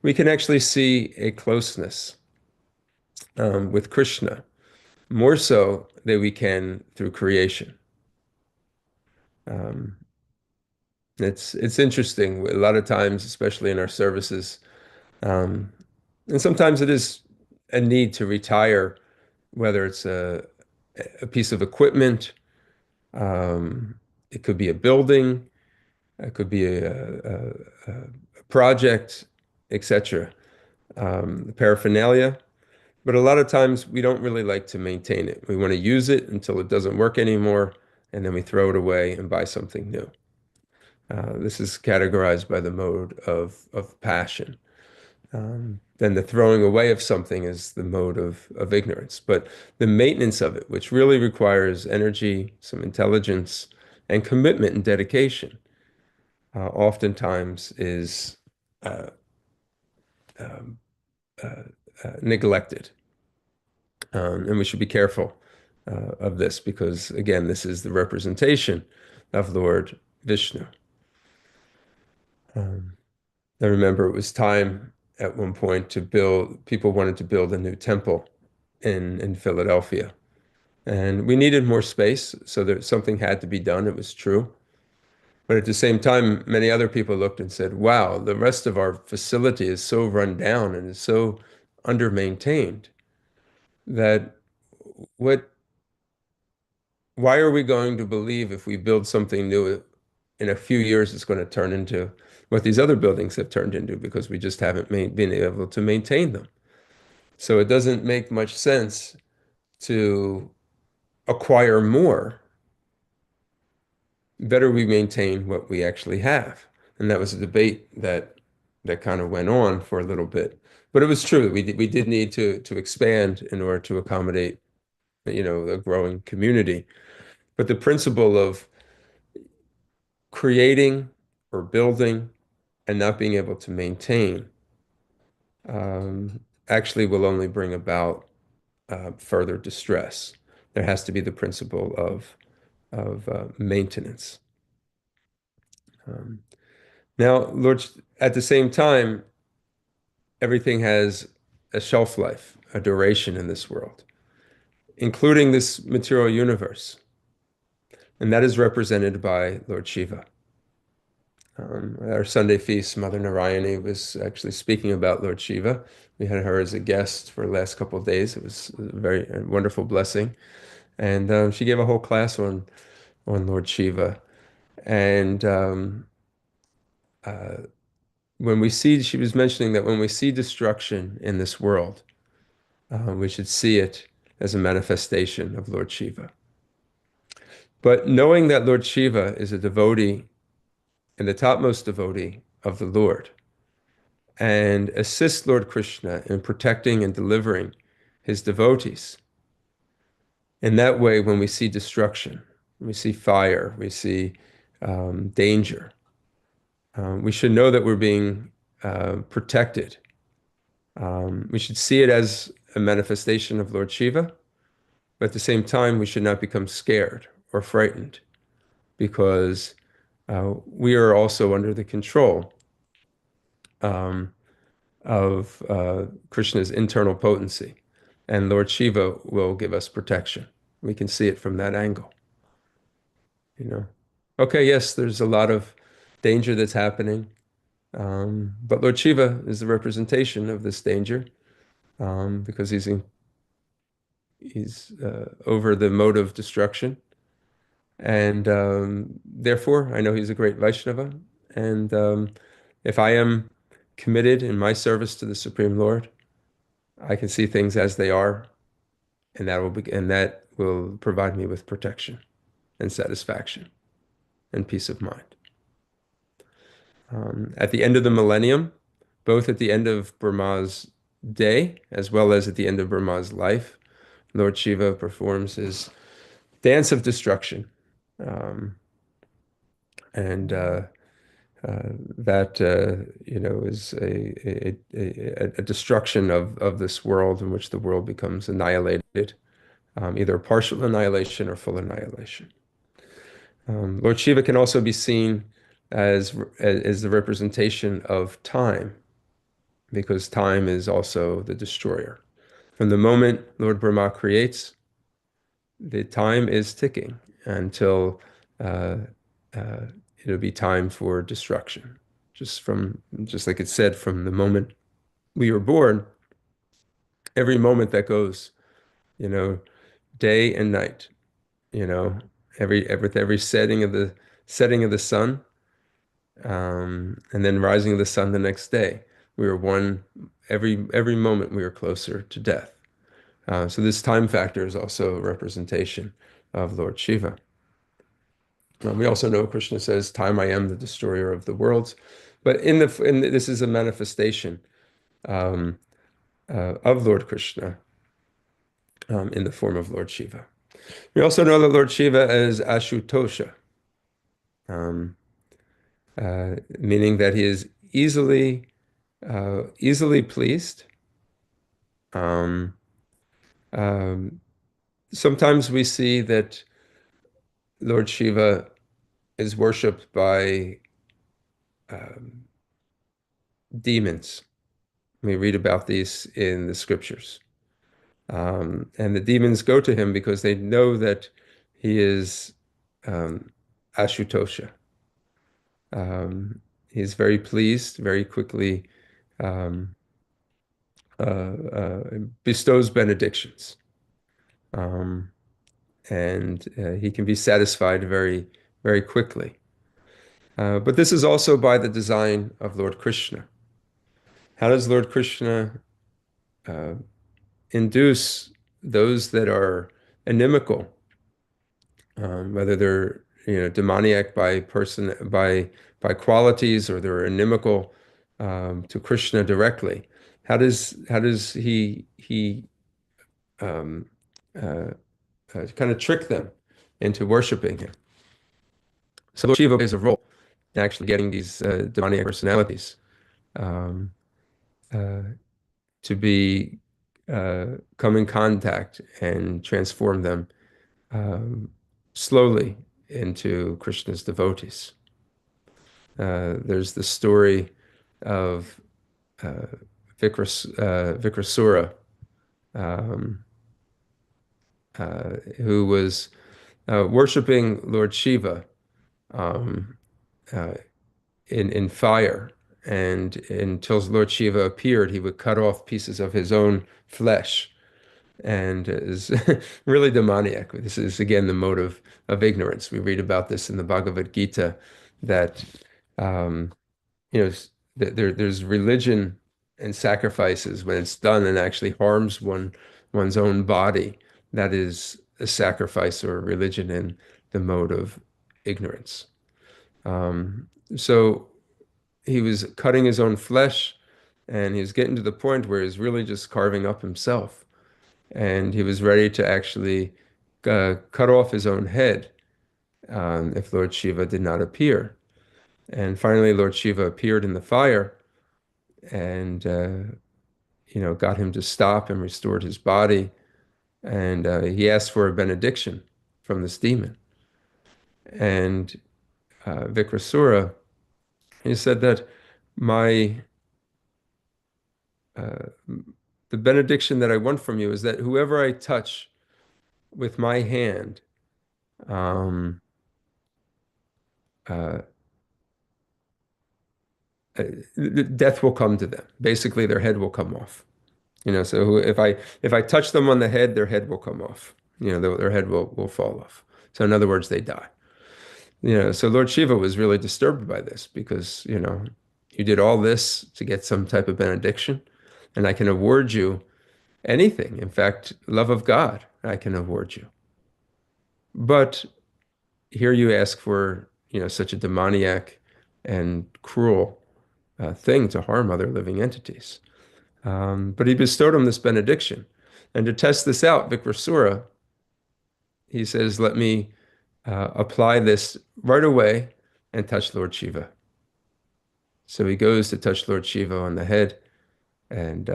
we can actually see a closeness with Krishna, more so than we can through creation. It's interesting. A lot of times, especially in our services, and sometimes it is a need to retire, whether it's a piece of equipment, it could be a building, it could be a project, etc. Paraphernalia. But a lot of times we don't really like to maintain it. We want to use it until it doesn't work anymore, and then we throw it away and buy something new. This is categorized by the mode of passion. Then the throwing away of something is the mode of ignorance. But the maintenance of it, which really requires energy, some intelligence, and commitment and dedication, oftentimes is neglected. And we should be careful of this because, again, this is the representation of Lord Vishnu. I remember it was time at one point people wanted to build a new temple in Philadelphia. And we needed more space, so something had to be done. It was true. But at the same time, many other people looked and said, wow, the rest of our facility is so run down and is so under-maintained that why are we going to believe if we build something new in a few years it's going to turn into what these other buildings have turned into because we just haven't been able to maintain them. So it doesn't make much sense to acquire more. Better we maintain what we actually have. And that was a debate that kind of went on for a little bit. But it was true. We did need to expand in order to accommodate a growing community. But the principle of creating or building and not being able to maintain actually will only bring about further distress. There has to be the principle of maintenance. Now, Lord, at the same time, everything has a shelf life, a duration in this world, including this material universe. And that is represented by Lord Shiva. At our Sunday feast, Mother Narayani was actually speaking about Lord Shiva. We had her as a guest for the last couple of days. It was a wonderful blessing. And she gave a whole class on Lord Shiva. And she was mentioning that when we see destruction in this world, we should see it as a manifestation of Lord Shiva. But knowing that Lord Shiva is a devotee and the topmost devotee of the Lord, and assists Lord Krishna in protecting and delivering his devotees. In that way, when we see destruction, we see fire, we see danger, we should know that we're being protected. We should see it as a manifestation of Lord Shiva, but at the same time, we should not become scared or frightened, because we are also under the control of Krishna's internal potency, and Lord Shiva will give us protection. We can see it from that angle. Okay, yes, there's a lot of danger that's happening, but Lord Shiva is the representation of this danger, because he's over the mode of destruction, and therefore I know he's a great Vaishnava, and if I am committed in my service to the Supreme Lord, I can see things as they are, and that will provide me with protection and satisfaction and peace of mind. At the end of the millennium, both at the end of Brahma's day as well as at the end of Brahma's life, Lord Shiva performs his dance of destruction, and that is a destruction of this world, in which the world becomes annihilated, either partial annihilation or full annihilation. Lord Shiva can also be seen as the representation of time, because time is also the destroyer. From the moment Lord Brahma creates, the time is ticking until it'll be time for destruction. Just like it said, from the moment we were born, every moment that goes, day and night, every setting of the sun, and then rising of the sun the next day, we were one. Every moment we were closer to death. So this time factor is also a representation of Lord Shiva. We also know Krishna says, "Time I am the destroyer of the worlds," but this is a manifestation of Lord Krishna in the form of Lord Shiva. We also know that Lord Shiva is Ashutosha, meaning that he is easily pleased. Sometimes we see that Lord Shiva is worshipped by demons. We read about these in the scriptures. And the demons go to him because they know that he is Ashutosha. He's very pleased, very quickly bestows benedictions. And he can be satisfied very, very quickly. But this is also by the design of Lord Krishna. How does Lord Krishna induce those that are inimical, whether they're demoniac by qualities, or they're inimical to Krishna directly? How does he kind of trick them into worshiping him. So Lord Shiva plays a role in actually getting these demoniac personalities to be come in contact and transform them slowly into Krishna's devotees. There's the story of Vikrasura, who was worshiping Lord Shiva in fire, and until Lord Shiva appeared, he would cut off pieces of his own flesh, and is really demoniac. This is again the motive of ignorance. We read about this in the Bhagavad Gita, that there's religion and sacrifices when it's done and actually harms one's own body. That is a sacrifice or a religion in the mode of ignorance. So he was cutting his own flesh, and he was getting to the point where he's really just carving up himself. And he was ready to actually cut off his own head if Lord Shiva did not appear. And finally, Lord Shiva appeared in the fire and got him to stop and restored his body. And he asked for a benediction from this demon. And Vikrasura, he said that the benediction that I want from you is that whoever I touch with my hand, death will come to them. Basically, their head will come off. So if I touch them on the head, their head will come off. Their head will fall off. So in other words, they die. So Lord Shiva was really disturbed by this, because you did all this to get some type of benediction, and I can award you anything. In fact, love of God, I can award you. But here you ask for such a demoniac and cruel thing to harm other living entities. But he bestowed him this benediction. And to test this out, Vikrasura, he says, let me apply this right away and touch Lord Shiva. So he goes to touch Lord Shiva on the head, and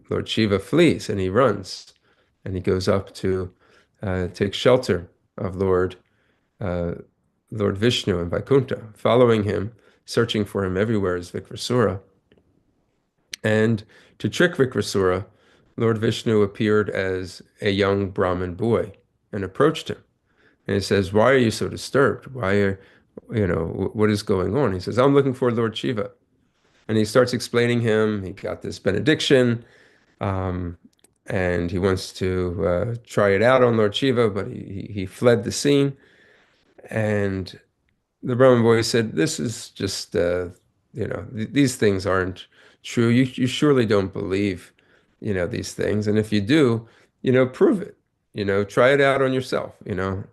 Lord Shiva flees and he runs, and he goes up to take shelter of Lord Vishnu in Vaikuntha, following him, searching for him everywhere is Vikrasura. And to trick Vikrasura, Lord Vishnu appeared as a young Brahmin boy and approached him. And he says, why are you so disturbed? Why are, what is going on? He says, I'm looking for Lord Shiva. And he starts explaining him. He got this benediction, and he wants to try it out on Lord Shiva, but he fled the scene. And the Brahmin boy said, this is just, these things aren't true. You surely don't believe, these things. And if you do, prove it, try it out on yourself, And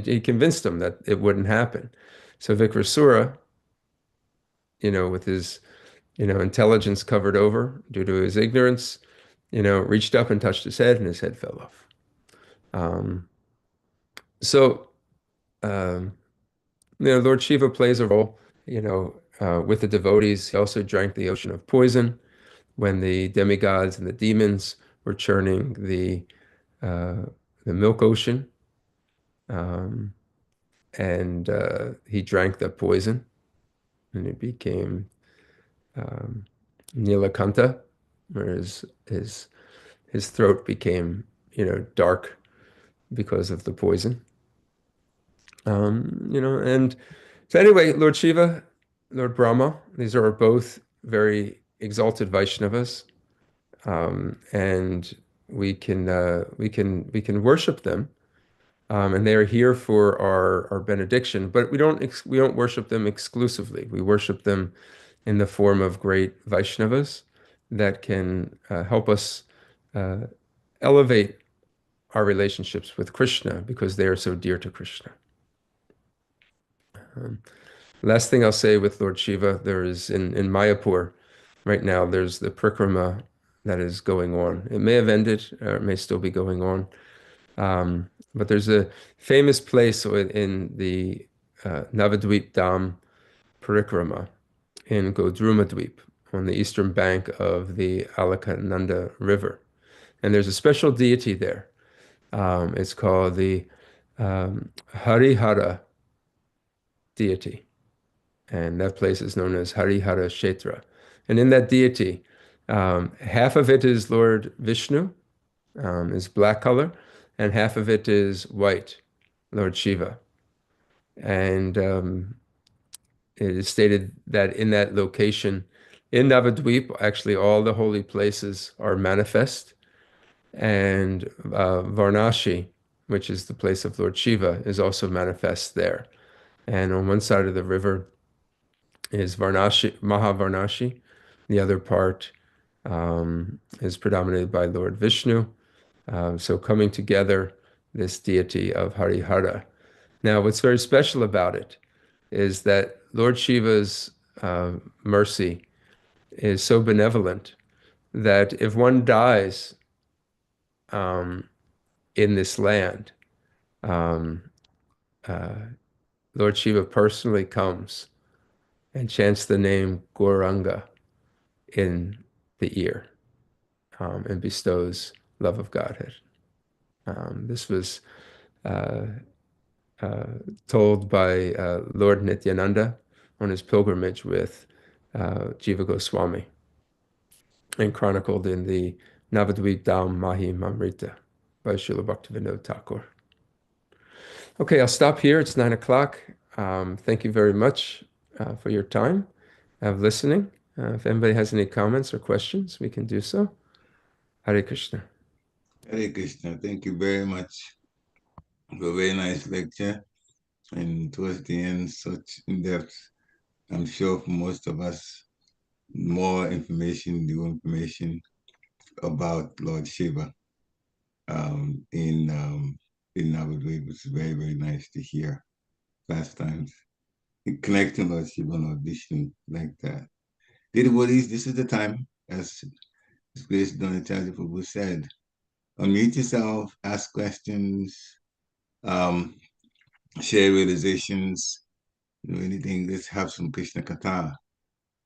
he convinced him that it wouldn't happen. So Vikrasura, with his, intelligence covered over due to his ignorance, reached up and touched his head, and his head fell off. Lord Shiva plays a role, with the devotees. He also drank the ocean of poison when the demigods and the demons were churning the milk ocean. And he drank the poison, and it became Nilakanta, where his throat became, dark because of the poison. And so anyway, Lord Shiva, Lord Brahma, these are both very exalted Vaishnavas, and we can worship them, and they are here for our benediction. But we don't worship them exclusively. We worship them in the form of great Vaishnavas that can help us elevate our relationships with Krishna, because they are so dear to Krishna. Last thing I'll say with Lord Shiva, there is in Mayapur right now, there's the parikrama that is going on. It may have ended, or it may still be going on. But there's a famous place in the Navadvip Dham Parikrama in Godrumadweep on the eastern bank of the Alakananda River. And there's a special deity there. It's called the Harihara deity. And that place is known as Harihara Kshetra. And in that deity, half of it is Lord Vishnu, is black color, and half of it is white, Lord Shiva. And it is stated that in that location, in Navadvip, actually all the holy places are manifest. And Varnashi, which is the place of Lord Shiva, is also manifest there. And on one side of the river is Varnashi, Mahavarnashi. The other part is predominated by Lord Vishnu. So coming together, this deity of Harihara. Now, what's very special about it is that Lord Shiva's mercy is so benevolent that if one dies in this land, Lord Shiva personally comes and chants the name Gauranga in the ear and bestows love of Godhead. This was told by Lord Nityananda on his pilgrimage with Jiva Goswami and chronicled in the Navadvip Dham Mahimamrita by Srila Bhaktivinoda Thakur. Okay, I'll stop here. It's 9 o'clock. Thank you very much for your time of listening. If anybody has any comments or questions, we can do so. Hare Krishna. Hare Krishna. Thank you very much for a very nice lecture. And towards the end, such in-depth, I'm sure for most of us, more information, new information about Lord Shiva in Navadvip, which is very, very nice to hear. Pastimes. Connecting Lord Shiva and Lord Vishnu like that. Dear devotees, this is the time, as His Grace Dronacarya Prabhu said, unmute yourself, ask questions, share realizations, anything. Let's have some Krishna Katha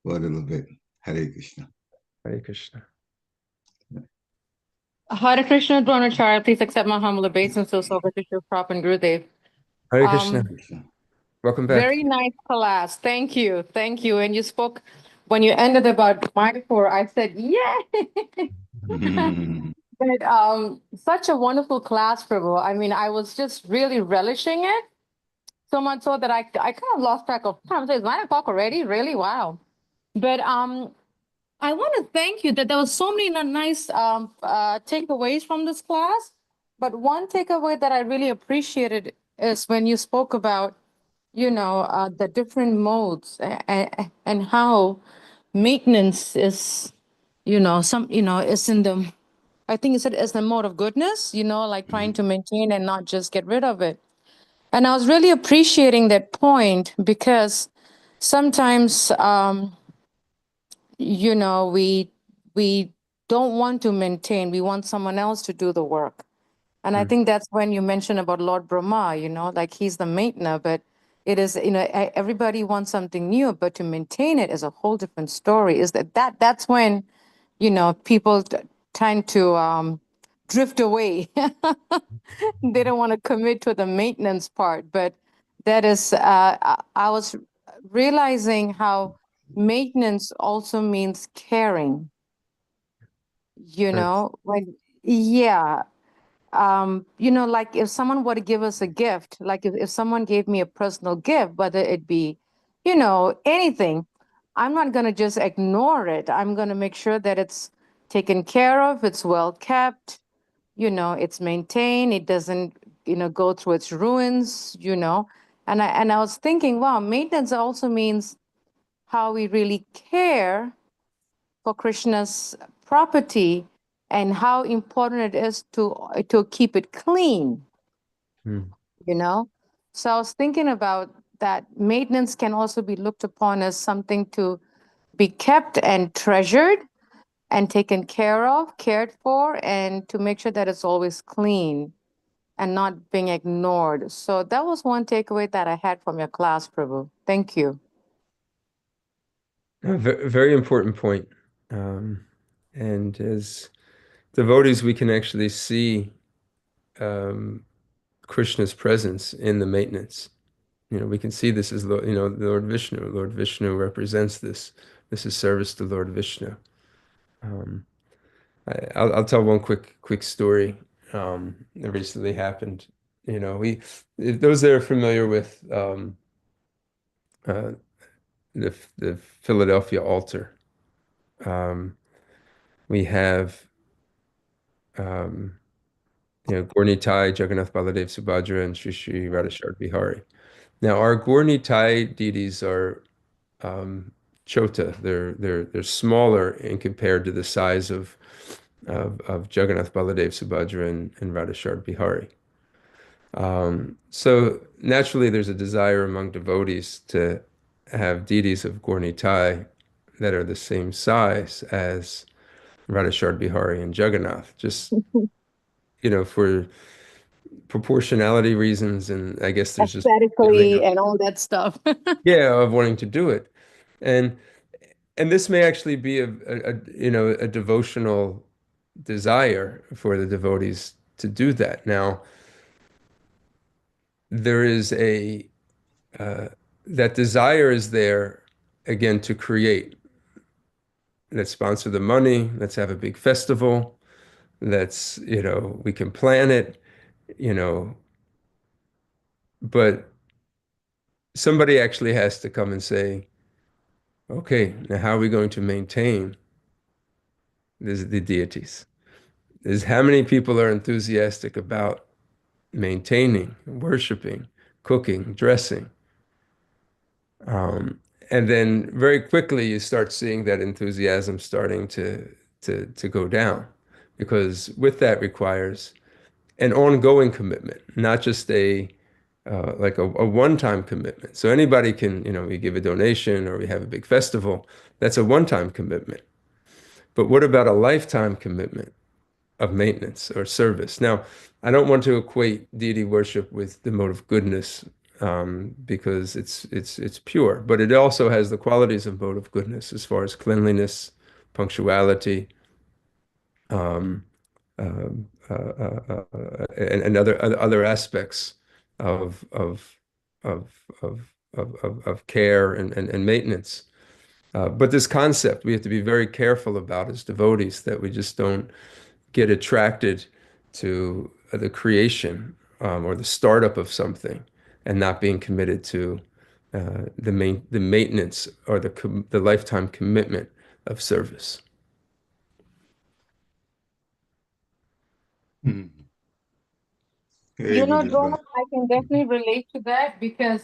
for a little bit. Hare Krishna. Hare Krishna. Hare Krishna, Dronacarya, please accept my humble obeisance so over to Shiva Prabhu and Gurudev. Hare Krishna. Welcome back. Very nice class. Thank you. Thank you. And you spoke, when you ended about Mayapur, I said, yay! But such a wonderful class, Prabhu. I mean, I was just really relishing it. So much so that I kind of lost track of time. So it's 9 o'clock already? Really? Wow. But I want to thank you that there was so many nice takeaways from this class. But one takeaway that I really appreciated is when you spoke about, the different modes and how maintenance is, is in the, I think you said it's the mode of goodness, like trying to maintain and not just get rid of it. And I was really appreciating that point because sometimes, we don't want to maintain. We want someone else to do the work. And I think that's when you mentioned about Lord Brahma, like he's the maintainer, but it is, everybody wants something new, but to maintain it is a whole different story. Is that's when, people tend to drift away. They don't want to commit to the maintenance part, but that is, I was realizing how maintenance also means caring, yeah. Like if someone were to give us a gift, like if someone gave me a personal gift, whether it be, anything, I'm not going to just ignore it. I'm going to make sure that it's taken care of, it's well kept, it's maintained, it doesn't, go through its ruins, And I was thinking, wow, maintenance also means how we really care for Krishna's property and how important it is to keep it clean, So I was thinking about that maintenance can also be looked upon as something to be kept and treasured and taken care of, cared for, and to make sure that it's always clean. and not being ignored. So that was one takeaway that I had from your class, Prabhu. Thank you. A very important point. And as devotees, we can actually see Krishna's presence in the maintenance. We can see this as, Lord Vishnu. Lord Vishnu represents this. This is service to Lord Vishnu. I'll tell one quick story that recently happened. Those that are familiar with the Philadelphia altar, we have Gaur-Nitai, Jagannath Baladev Subhadra, and Sri Sri Radhashard Bihari. Now, our Gaur-Nitai deities are chota. They're smaller in compared to the size of Jagannath Baladev Subhadra and Radhashard Bihari. So naturally, there's a desire among devotees to have deities of Gaur-Nitai that are the same size as Radhashard Bihari and Jagannath, just for proportionality reasons, and I guess there's just Aesthetically and all that stuff. of wanting to do it, and this may actually be a devotional desire for the devotees to do that. Now, there is that desire is there again to create. Let's sponsor the money. Let's have a big festival. Let's, we can plan it, but somebody actually has to come and say, okay, now how are we going to maintain the deities? Is how many people are enthusiastic about maintaining, worshiping, cooking, dressing? And then very quickly you start seeing that enthusiasm starting to go down, because with that requires an ongoing commitment, not just like a one-time commitment. So anybody can, we give a donation or we have a big festival, that's a one-time commitment. But what about a lifetime commitment of maintenance or service? Now, I don't want to equate deity worship with the mode of goodness, because it's pure, but it also has the qualities of mode of goodness as far as cleanliness, punctuality, and other aspects of care and maintenance. But this concept we have to be very careful about as devotees, that we just don't get attracted to the creation or the startup of something and not being committed to the maintenance or the lifetime commitment of service. Very good advice. Drona, I can definitely relate to that because,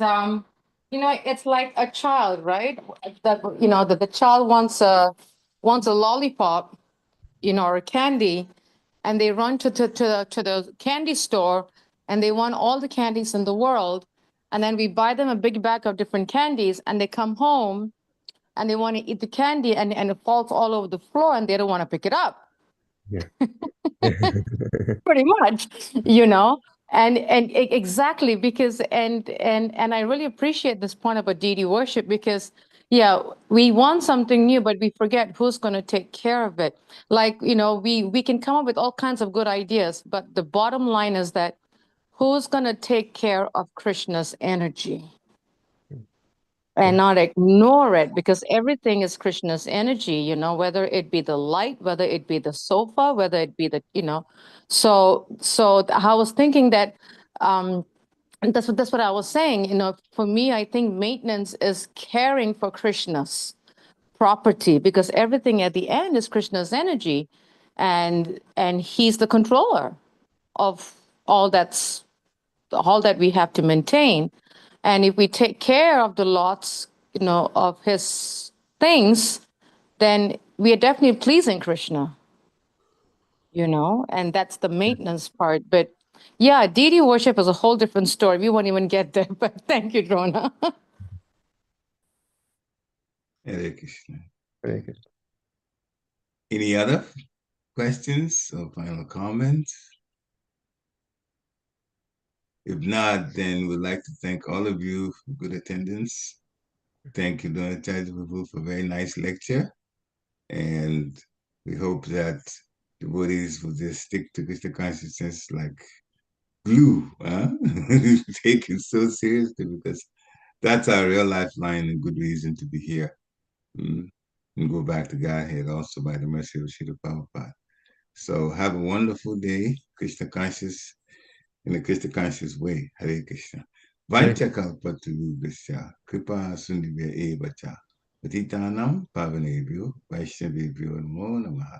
it's like a child, right? That, the child wants a lollipop, or a candy, and they run to the candy store and they want all the candies in the world. And then we buy them a big bag of different candies and they come home and they want to eat the candy and it falls all over the floor and they don't want to pick it up. Yeah. Pretty much, and exactly, because and I really appreciate this point about deity worship, because we want something new but we forget who's going to take care of it. Like, we can come up with all kinds of good ideas, but the bottom line is that who's going to take care of Krishna's energy and not ignore it, because everything is Krishna's energy, whether it be the light, whether it be the sofa, whether it be the, so I was thinking that, and that's what I was saying, for me, I think maintenance is caring for Krishna's property, because everything at the end is Krishna's energy, and he's the controller of all that we have to maintain. And if we take care of the lots, of his things, then we are definitely pleasing Krishna, and that's the maintenance part. But deity worship is a whole different story. We won't even get there, but thank you, Drona. Hare Krishna. Very good. Any other questions or final comments? If not, then we'd like to thank all of you for good attendance. Thank you, Dronacarya Prabhu, for a very nice lecture. And we hope that devotees will just stick to Krishna consciousness like glue, huh? Take it so seriously because that's our real lifeline and good reason to be here. And go back to Godhead also by the mercy of Srila Prabhupada. So have a wonderful day, Krishna conscious, in a Krishna conscious way. Hare Krishna. Vanchakalpatarubhasya kripa sundibhya evacha patitanam pavanebhyo vaishnavebhyo namo namaha.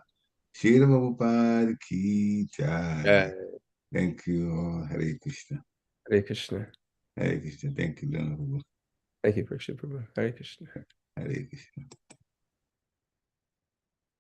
Śrīla Prabhupada ki jai. Thank you all. Hare Krishna. Hare Krishna. Hare Krishna. Thank you, Prabhu. Thank you, Prabhu. Hare Krishna. Hare Krishna.